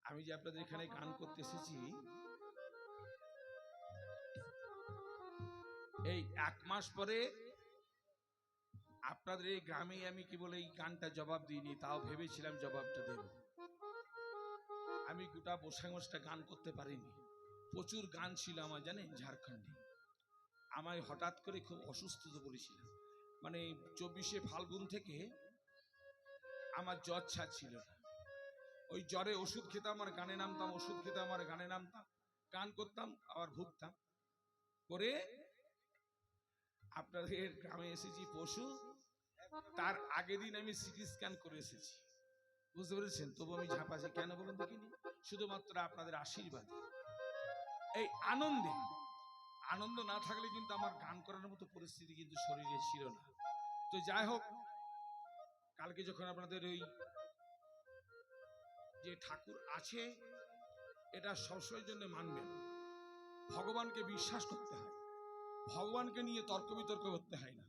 আমি যে আপনাদের এখানে গান করতে এসেছি, এই 1 মাস পরে আপনাদের এই গ্রামে আমি কি বলে এই গানটা জবাব দিইনি, তাও ভেবেছিলাম জবাবটা দেব। আমি গোটা বৈশাখ মাসটা গান করতে পারিনি, প্রচুর গান ছিল আমার, জানেন ঝাড়খণ্ডে। আমায় হঠাৎ করে খুব অসুস্থ পড়েছিলাম, মানে 24শে ফাল্গুন থেকে আমার জ্বর ছাড়ছিল না। ওই জ্বরে ওষুধ খেতাম আর গানে নামতাম, ওষুধ খেতাম আর গানে নামতাম, গান করতাম আবার ভুগতাম করে। আপনাদের গ্রামে এসেছি পশু, তার আগের দিন আমি সিটি স্ক্যান করে এসেছি, বুঝতে পেরেছেন? তবু আমি ঝাঁপাচ্ছি কেন বলুন দেখিনি? শুধুমাত্র আপনাদের আশীর্বাদ। এই আনন্দে, আনন্দ না থাকলে কিন্তু আমার গান করার মতো পরিস্থিতি কিন্তু শরীরে ছিল না। তো যাই হোক, কালকে যখন আপনাদের ওই যে ঠাকুর আছে, এটা সবসময়ের জন্য মানবেন। ভগবানকে বিশ্বাস করতে হয়, ভগবানকে নিয়ে তর্ক বিতর্ক করতে হয় না।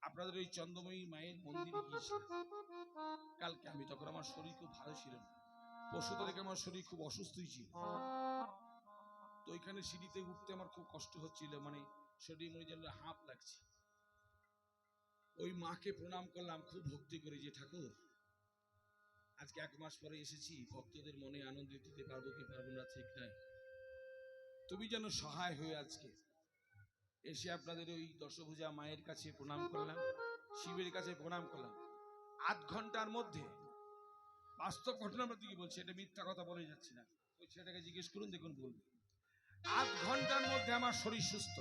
আপনাদের ওই চন্দ্রময়ী মায়ের মন্দিরে গিয়েছিলাম কালকে আমি, তখন আমার শরীর খুব ভালো ছিল না, পরশু তারিখে আমার শরীর খুব অসুস্থই ছিল। তো ওইখানে সিঁড়িতে উঠতে আমার খুব কষ্ট হচ্ছিল, মানে শরীর মনে যেন হাঁপ লাগছে। ওই মাকে প্রণাম করলাম খুব ভক্তি করে, যে ঠাকুর আজকে 1 মাস পরে এসেছি, ভক্তদের মনে আনন্দ দিতে পারবো কি পারবো না ঠিক নাই, তুমি যেন সহায় হয়ে আজকে এসে আপনাদের ওই দশভুজা মায়ের কাছে প্রণাম করলাম, শিবের কাছে প্রণাম করলাম। 8 ঘন্টার মধ্যে, বাস্তব ঘটনার মধ্যে কি বলছি, এটা মিথ্যা কথা বলে যাচ্ছি না, ওই ছেলেটাকে জিজ্ঞেস করুন, দেখুন বলবে। 8 ঘন্টার মধ্যে আমার শরীর সুস্থ।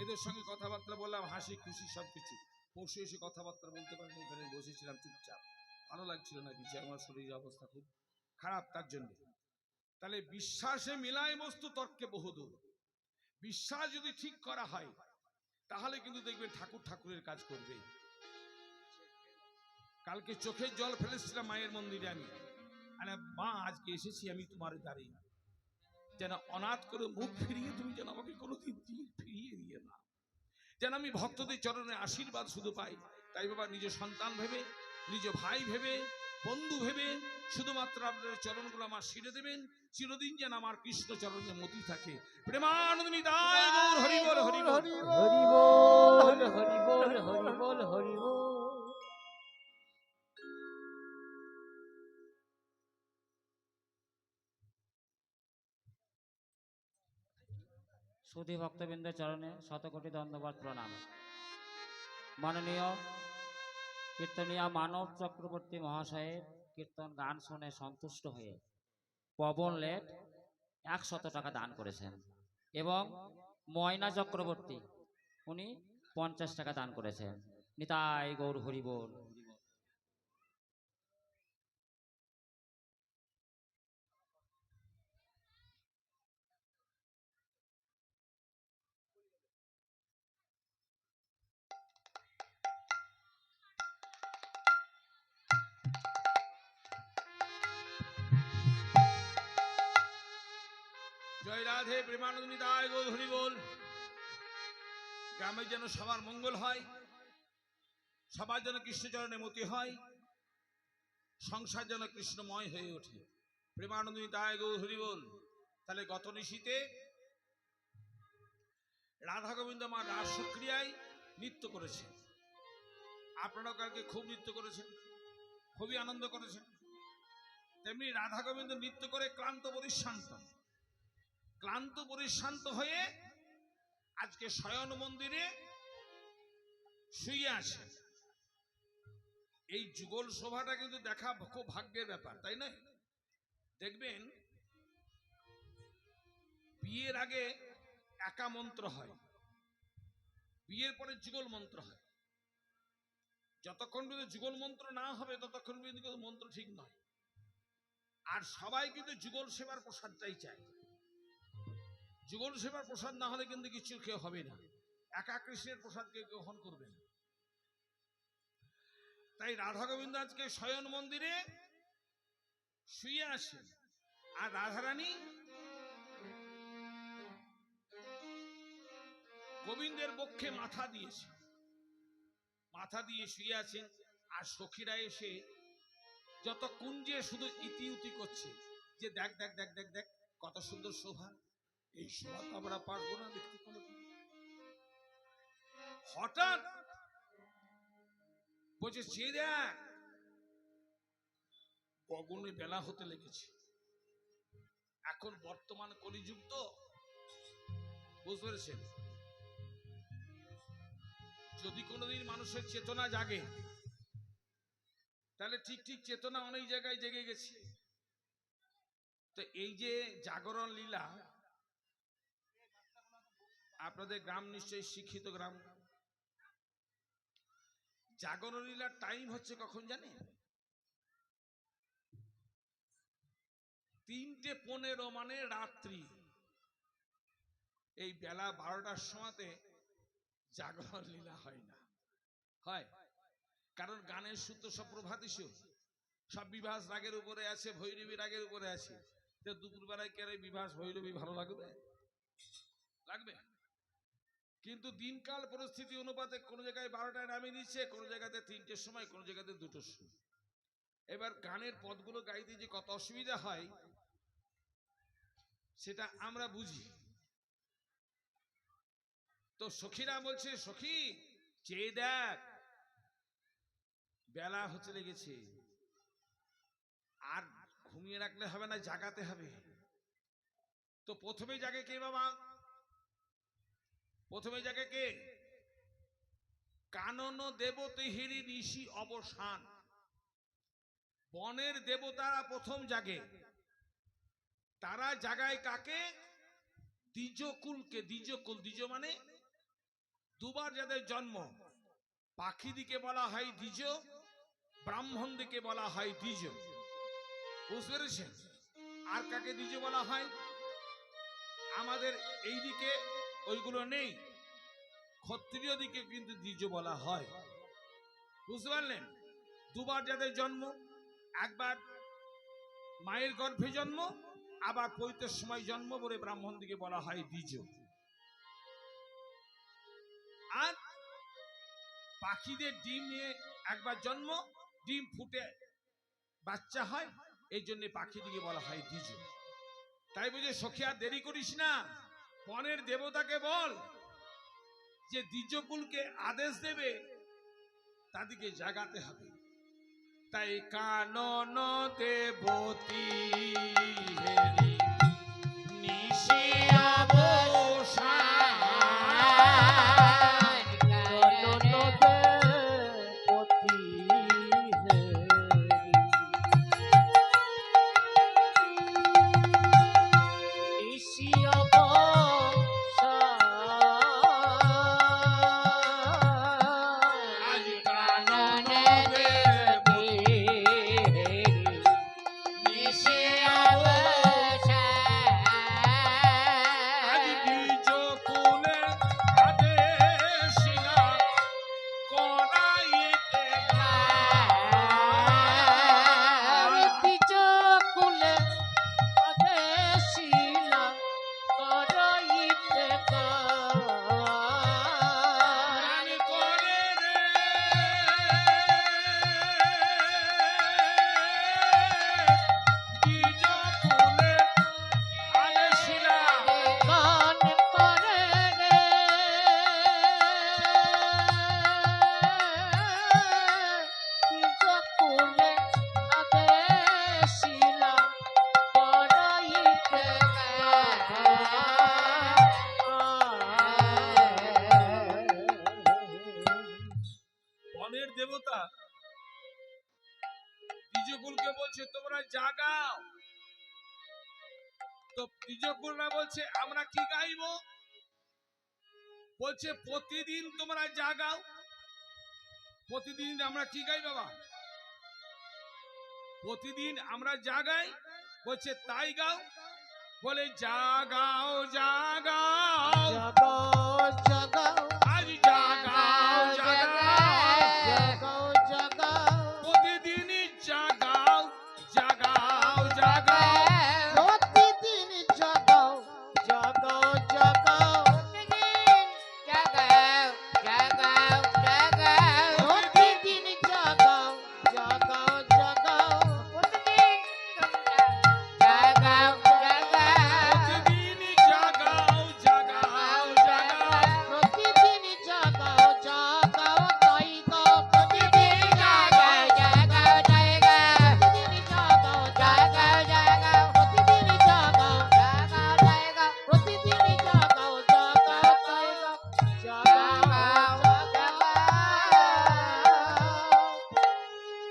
এদের সঙ্গে কথাবার্তা বললাম, হাসি খুশি সবকিছু। পরশু এসে কথাবার্তা বলতে পারিনি, ওখানে বসেছিলাম চুপচাপ, ভালো লাগছিল না কিছু, আমার শরীরের অবস্থা খুব খারাপ তার জন্য। তাহলে বিশ্বাসে মিলায় বস্তু তর্কে বহুদূর। বিশ্বাস যদি ঠিক করা হয় তাহলে কিন্তু দেখবেন ঠাকুর ঠাকুরের কাজ করবে। কালকে চোখের জল ফেলেছিলাম মায়ের মন্দিরে আমি, আরে মা আজকে এসেছি আমি তোমার দ্বারে, যেন অনাথ করে মুখ ফিরিয়ে তুমি যেন আমাকে কোনোদিন ফিরিয়ে দিয়ে না, যেন আমি ভক্তদের চরণে আশীর্বাদ শুধু পাই। তাই বাবা নিজ সন্তান ভেবে, নিজ ভাই ভেবে, বন্ধু ভেবে শুধুমাত্র আপনাদের চরণগুলো আমার শিরে দেবেন, চিরদিন যেন আমার কৃষ্ণ চরণে মতি থাকে। প্রেমানন্দ নিতাই গৌর হরি বল, হরি বল। হরি বল হরি বল হরি বল হরি বল। সুধী ভক্তবৃন্দের চরণে শতকোটি দণ্ডবাদ প্রণাম। মাননীয় কীর্তনিয়া মানব চক্রবর্তী মহাশয়ের কীর্তন গান শুনে সন্তুষ্ট হয়ে পবন লেট 100 টাকা দান করেছেন, এবং ময়না চক্রবর্তী উনি 50 টাকা দান করেছেন। নিতাই গৌর হরি বল। জয় রাধে, প্রেমানন্দ নিতাই গৌর হরি বল। গ্রামে যেন সবার মঙ্গল হয়, সবার যেন কৃষ্ণচরণে মতি হয়, সংসার যেন কৃষ্ণময় হয়ে ওঠে। প্রেমানন্দ নিতাই গৌর হরি বল। তাহলে গত নিশীতে রাধা গোবিন্দ আমার রাসক্রিয়ায় নৃত্য করেছে, আপনারাও কালকে খুব নৃত্য করেছেন, খুবই আনন্দ করেছেন। তেমনি রাধা গোবিন্দ নৃত্য করে ক্লান্ত পরিশ্রান্ত হয়ে আজকে শয়ন মন্দিরে শুয়ে আছে। এই যুগল শোভাটা কিন্তু দেখা খুব ভাগ্যের ব্যাপার, তাই না? দেখবেন বিয়ের আগে একা মন্ত্র হয়, বিয়ের পরে যুগল মন্ত্র হয়। যতক্ষণ পর্যন্ত যুগল মন্ত্র না হবে ততক্ষণ পর্যন্ত কিন্তু মন্ত্র ঠিক নয়। আর সবাই কিন্তু যুগল সেবার প্রসাদটাই চায়। যুগল সেবার প্রসাদ না হলে কিন্তু কিছু কেউ হবে না, একা কৃষ্ণের প্রসাদ কেউ গ্রহণ করবে না। তাই রাধা গোবিন্দ আজকে শয়ন মন্দিরে শুয়ে আসেন, আর রাধারানী গোবিন্দের বক্ষে মাথা দিয়েছে, মাথা দিয়ে শুয়ে আছেন। আর সখীরা এসে যত কুঞ্জে শুধু ইতি উতি করছে, যে দেখ দেখ দেখ দেখ দেখ কত সুন্দর শোভা, এই শোভা তো আমরা পারবো না দেখতে কোনোদিন। হঠাৎ বলছে যে দেখ গগনে বেলা হতে লেগেছে। এখন বর্তমান কলিযুগ তো, বুঝতে পেরেছেন? যদি কোনোদিন মানুষের চেতনা জাগে তাহলে ঠিক ঠিক চেতনা অনেক জায়গায় জেগে গেছে। তো এই যে জাগরণ লীলা, আপনাদের গ্রাম নিশ্চয়ই শিক্ষিত গ্রাম, জাগরণ লীলার টাইম হচ্ছে কখন জানেন? 3:15 মানে রাত্রি। এই বেলা 12টার সময়তে জাগরণ লীলা হয় না, হয় কারণ গানের সূত্র সব প্রভাতী সুর, সব বিভাস রাগের উপরে আছে, ভৈরবী রাগের উপরে আছে। তো দুপুর বেলায় কে বিভাস ভৈরবী ভালো লাগবে? লাগবে? কিন্তু দিনকাল পরিস্থিতি অনুপাতে কোনো জায়গায় 12টায় নামিয়ে দিচ্ছে, কোনো জায়গাতে 3টের সময়, কোনো জায়গাতে 2টোর সময়। এবার গানের পদগুলো গাইতে যে কত অসুবিধা হয় সেটা আমরা বুঝি। তো সখীরা বলছে, সখী চেয়ে দেখ, বেলা হতে লেগেছে, আর ঘুমিয়ে রাখলে হবে না, জাগাতে হবে। তো প্রথমে জাগে কে বাবা? প্রথমে জাগে কে? কানন দেবতেহিরি ঋষি অবসান। বনের দেবতারা প্রথম জাগে। তারা জাগায় কাকে? দ্বিজকুলকে। দ্বিজকুল, দ্বিজ মানে দুবার যাদের জন্ম। পাখি দিকে বলা হয় দ্বিজ, ব্রাহ্মণ দিকে বলা হয় দ্বিজ। বুঝতে পেরেছেন? আর কাকে দ্বিজ বলা হয়? আমাদের এই দিকে ওইগুলো নেই, ক্ষত্রিয় দিকে কিন্তু দ্বিজ বলা হয়। বুঝতে পারলেন? দুবার যাদের জন্ম, একবার মায়ের গর্ভে জন্ম, আবার পৈতের সময় জন্ম, বলে ব্রাহ্মণ দিকে বলা হয় দ্বিজ। আর পাখিদের ডিম নিয়ে একবার জন্ম, ডিম ফুটে বাচ্চা হয়, এই জন্য পাখি দিকে বলা হয় দ্বিজ। তাই বুঝে সখী আর দেরি করিস না, বনের দেবতাকে বল যে দ্বিজকুলকে আদেশ দেবে, তাদেরকে জাগাতে হবে। তাই কানন দেবতী হেরি নিশি অবসান। দেবতা দ্বিজকুলকে বলছে তোমরা জাগাও। তো দ্বিজকুলরা বলছে আমরা কি গাইবো? বলছে প্রতিদিন তোমরা জাগাও। প্রতিদিন আমরা কি গাই বাবা? প্রতিদিন আমরা জাগাই। বলছে তাই গাও। বলে জাগাও জাগাও জাগাও জাগাও, আজ জাগাও জাগাও জাগাও, প্রতিদিন জাগাও জাগাও জাগাও প্রতিদিন জাগাও জাগাও, জাগাও, প্রতিদিন জাগাও জাগাও, জাগাও, প্রতিদিন জাগাও জাগাও জাগাও প্রতিদিন জাগাও জাগাও, তাই গো প্রতিদিন জাগাও জাগাও, তাই গো প্রতিদিন জাগাও জাগাও, জাগাও প্রতিদিন জাগাও জাগাও, তাই গো প্রতিদিন জাগাও জাগাও, তাই গো জাগাও জাগাও।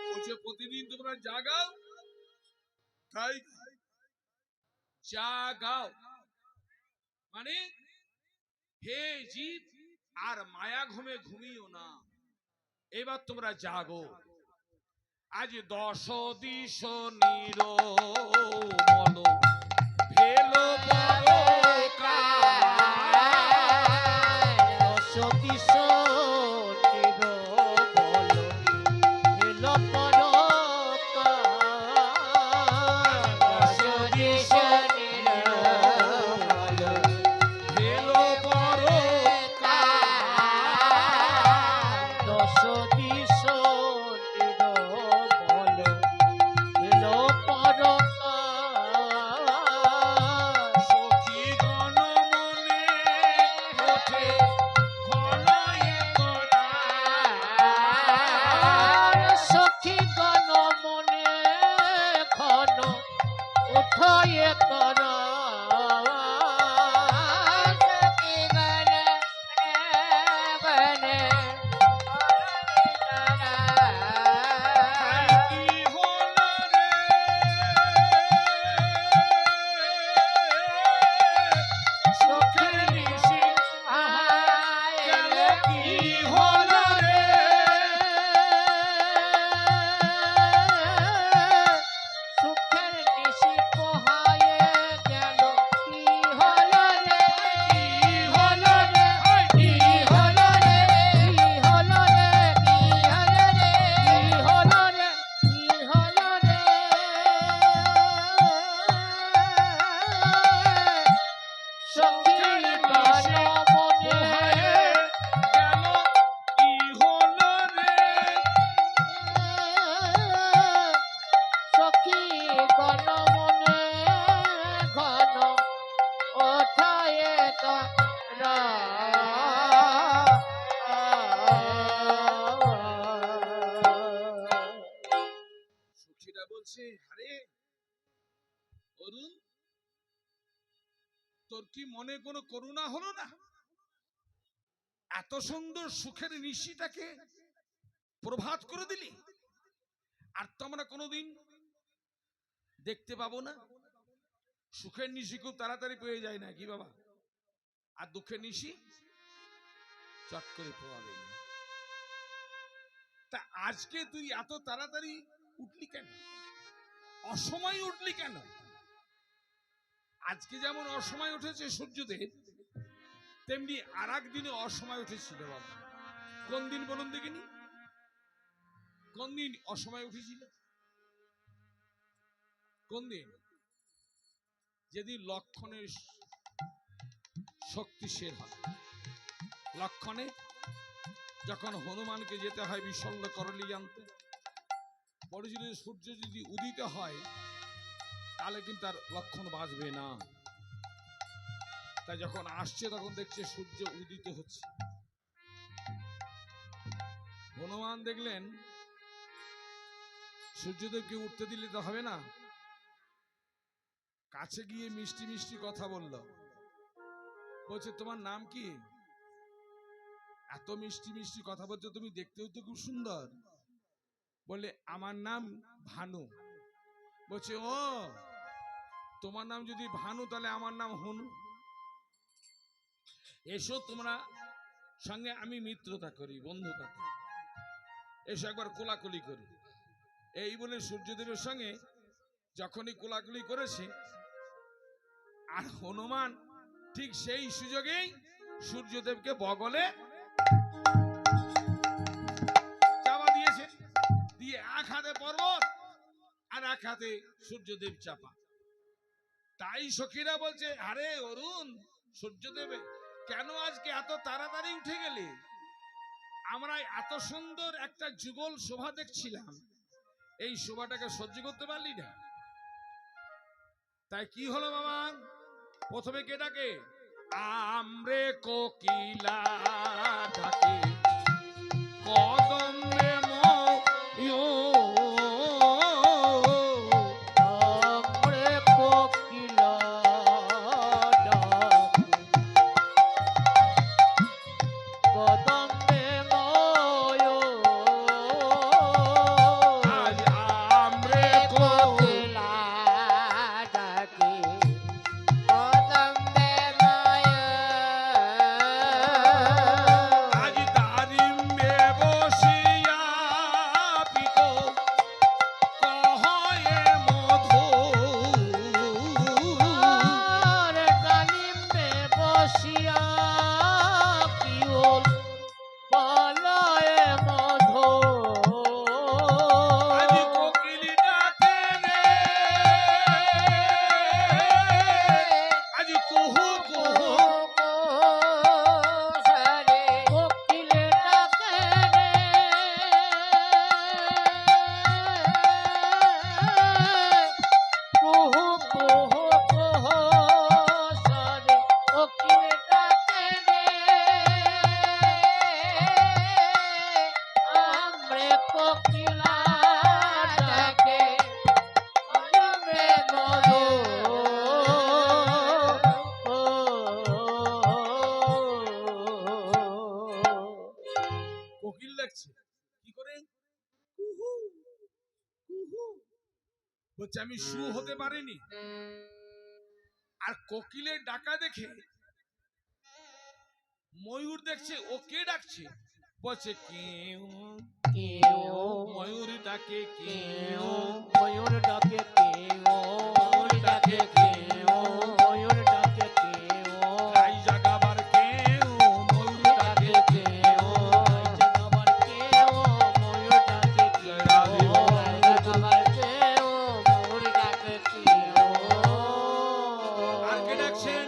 বলছে প্রতিদিন তোমরা জাগাও তাই জাগাও মানে হে জীব আর মায়া ঘুমে ঘুমিও না, এবার তোমরা জাগো। আজ 10 দিশ নিরমল ভেলো পরকাল। সতী নির বল হেল পরকাল, সতী নির বল ভেলো পরকাল। বলছে, আরে অরুণ, তোর কি মনে কোনো করুণা হলো না? এত সুন্দর সুখের নিশিটাকে প্রভাত করে দিলি, আর তো আমরা কোনোদিন দেখতে পাবো না। সুখের নিশি খুব তাড়াতাড়ি পেয়ে যায় না কি বাবা, আর দুঃখের নিশি চট করে পাওয়াবে না। তা আজকে তুই এত তাড়াতাড়ি উঠলি কেন, অসময় উঠলি কেন? আজকে যেমন অসময় উঠেছে সূর্যদেব, তেমনি আর একদিনে অসময় উঠেছিল বাবা। কোন দিন বলুন দেখিনি, কোন দিন অসময় উঠেছিল? কোন দিন? যেদিন লক্ষণের শক্তি শের হয়। লক্ষণে যখন হনুমানকে যেতে হয় বিশল্য করলি আনতে, বলেছিল সূর্য যদি উদিত হয় তাহলে কিন্তু তার লক্ষণ বাঁচবে না। তাই যখন আসছে তখন দেখছে সূর্য উদিত হচ্ছে। হনুমান দেখলেন সূর্যদেবকে উঠতে দিলে তো হবে না, কাছে গিয়ে মিষ্টি মিষ্টি কথা বলল। বলছে, তোমার নাম কি? এত মিষ্টি মিষ্টি কথা বলছো তুমি, দেখতেও তো খুব সুন্দর। বলে, আমার নাম ভানু। বলছে, ও তোমার নাম যদি ভানু তাহলে আমার নাম হনু। এসো তোমরা সঙ্গে আমি মিত্রতা করি, বন্ধুতা করি, এসো একবার কোলাকুলি করি। এই বলে সূর্যদেবের সঙ্গে যখনই কোলাকুলি করেছে, আর হনুমান ঠিক সেই সুযোগেই সূর্যদেবকে বগলে চাপা দিয়েছে, দিয়ে এক হাতে পর্বত আর এক হাতে সূর্যদেব চাপা। তাই সখীরা বলছে, আরে অরুণ, সূর্যদেবে কেন আজকে এত তাড়াতাড়ি উঠে গেলে? আমরা এত সুন্দর একটা যুগল শোভা দেখছিলাম, এই শোভাটাকে সহ্য করতে পারলি না। তাই কি হলো বাবা? প্রথমে কে ডাকে? আমরে কোকিলা ডাকে, কদমে আমরে কোকিলা ডাকে, কদমে আজ আমরে কোকিলা ডাকে, কদমে আজ দারিম্বে বসিয়া পিকো কহয়ে মধু। কালিম্বে বসিয়া পিওল বলয়ে মধু। আজ কোকিল ডাকে রে, আজ কুহু কুহু। সারে কোকিল ডাকে রে, কুহু কুহু কুহু সারে কোকিল ডাকে রে, আমরে কোকিলা ডাকে, আমরে মধু। কোকিল ডাকছে কি করে? কুহু কুহু। বলছে আমি সু হতে পারিনি। আর কোকিলের ডাকা দেখে ময়ূর দেখছে ও কে ডাকছে, বলছে কেউ কেউ ময়ূর ডাকে কেউ। ময়ূর ডাকে কেউ, ময়ূর ডাকে কেউ, ময়ূর ডাকে কেউ, রাই জাগাবার কেউ ময়ূর ডাকে কেউ, জাগাবার কেউ, ময়ূর ডাকে কেউ, জাগাবার কেউ, ময়ূর ডাকে কেউ। আর কে ডাকছেন?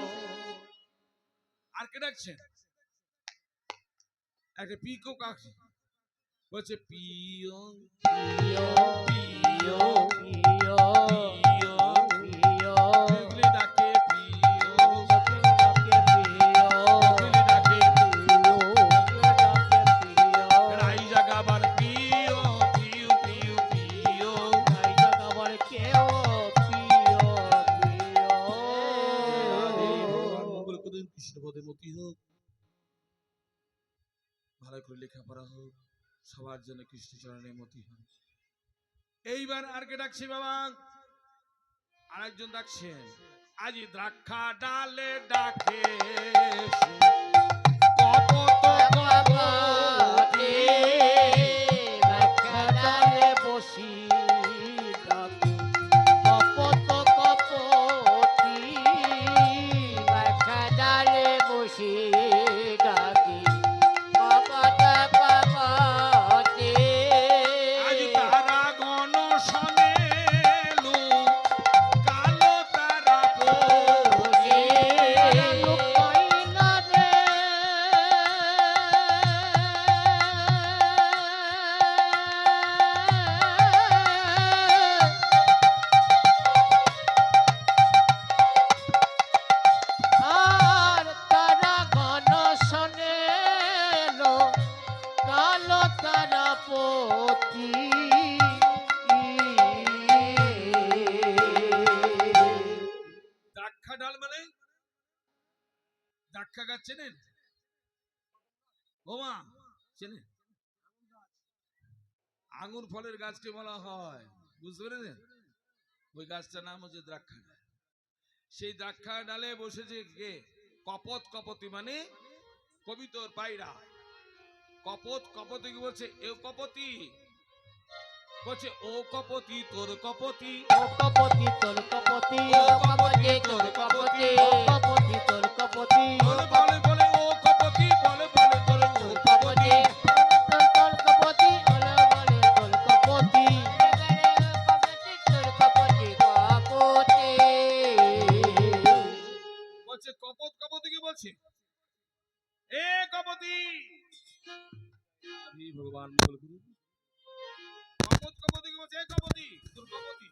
আর কে ডাকছেন? একটা পিকক আছে, বলছে পিও পিও, পিও পিও, পিও। পিও, কোকিল ডাকে পিও, কোকিল ডাকে পিও, কোকিল ডাকে পিও। কোকিল ডাকে পিও, রাই জাগাবার পিও পিও পিও পিও। রাই জাগাবার লেখাপড়া হোক, সবার জন্য কৃষ্ণচরণের মতি হয়। এইবার আর কে ডাকছি বাবা? আরেকজন ডাকছেন, আজি দ্রাক্ষা ডালে ডাকে কপত কপতি ব্যাখ্যাডালে বসি ডাকি কপত কপতি ব্যাখ্যাডালে বসি ডাকি কপত কপতি আজি তারা গণ শনে লো কালো তারা বসি লুকাই না রে আর তারা ঘন শোনে লো কালো তারা পতি দ্রাক্ষা ডাল মানে দ্রাক্ষা গাছ চেনেন? ওমা চেনেন? আঙ্গুর ফলের গাছকে বলা হয়, বুঝতে পেরেছেন? ওই গাছটার নাম হচ্ছে দ্রাক্ষা ডাল। সেই দ্রাক্ষা ডালে বসেছে কে? কপত কপতি মানে কবিতর পায়রা। কপত কপতি কি বলছে? এ কপতি বলছে ও কপতি তোর কপতি, ও কপতি তোর কপতি ও কপতি তোর কপতি ও কপতি তোর কপতি বলে বলে বলে ও কপতি, বলে বলে বলে ও কপতি। তোর কপতি বলে বলে তোর কপতি তোর কপতি কপতি বলছে কপত কপতি কি বলছে? এ কপতি, হে ভগবান মঙ্গল গুরু। কপত কপতি কি বলছে? এ কপতি তোর কপতি।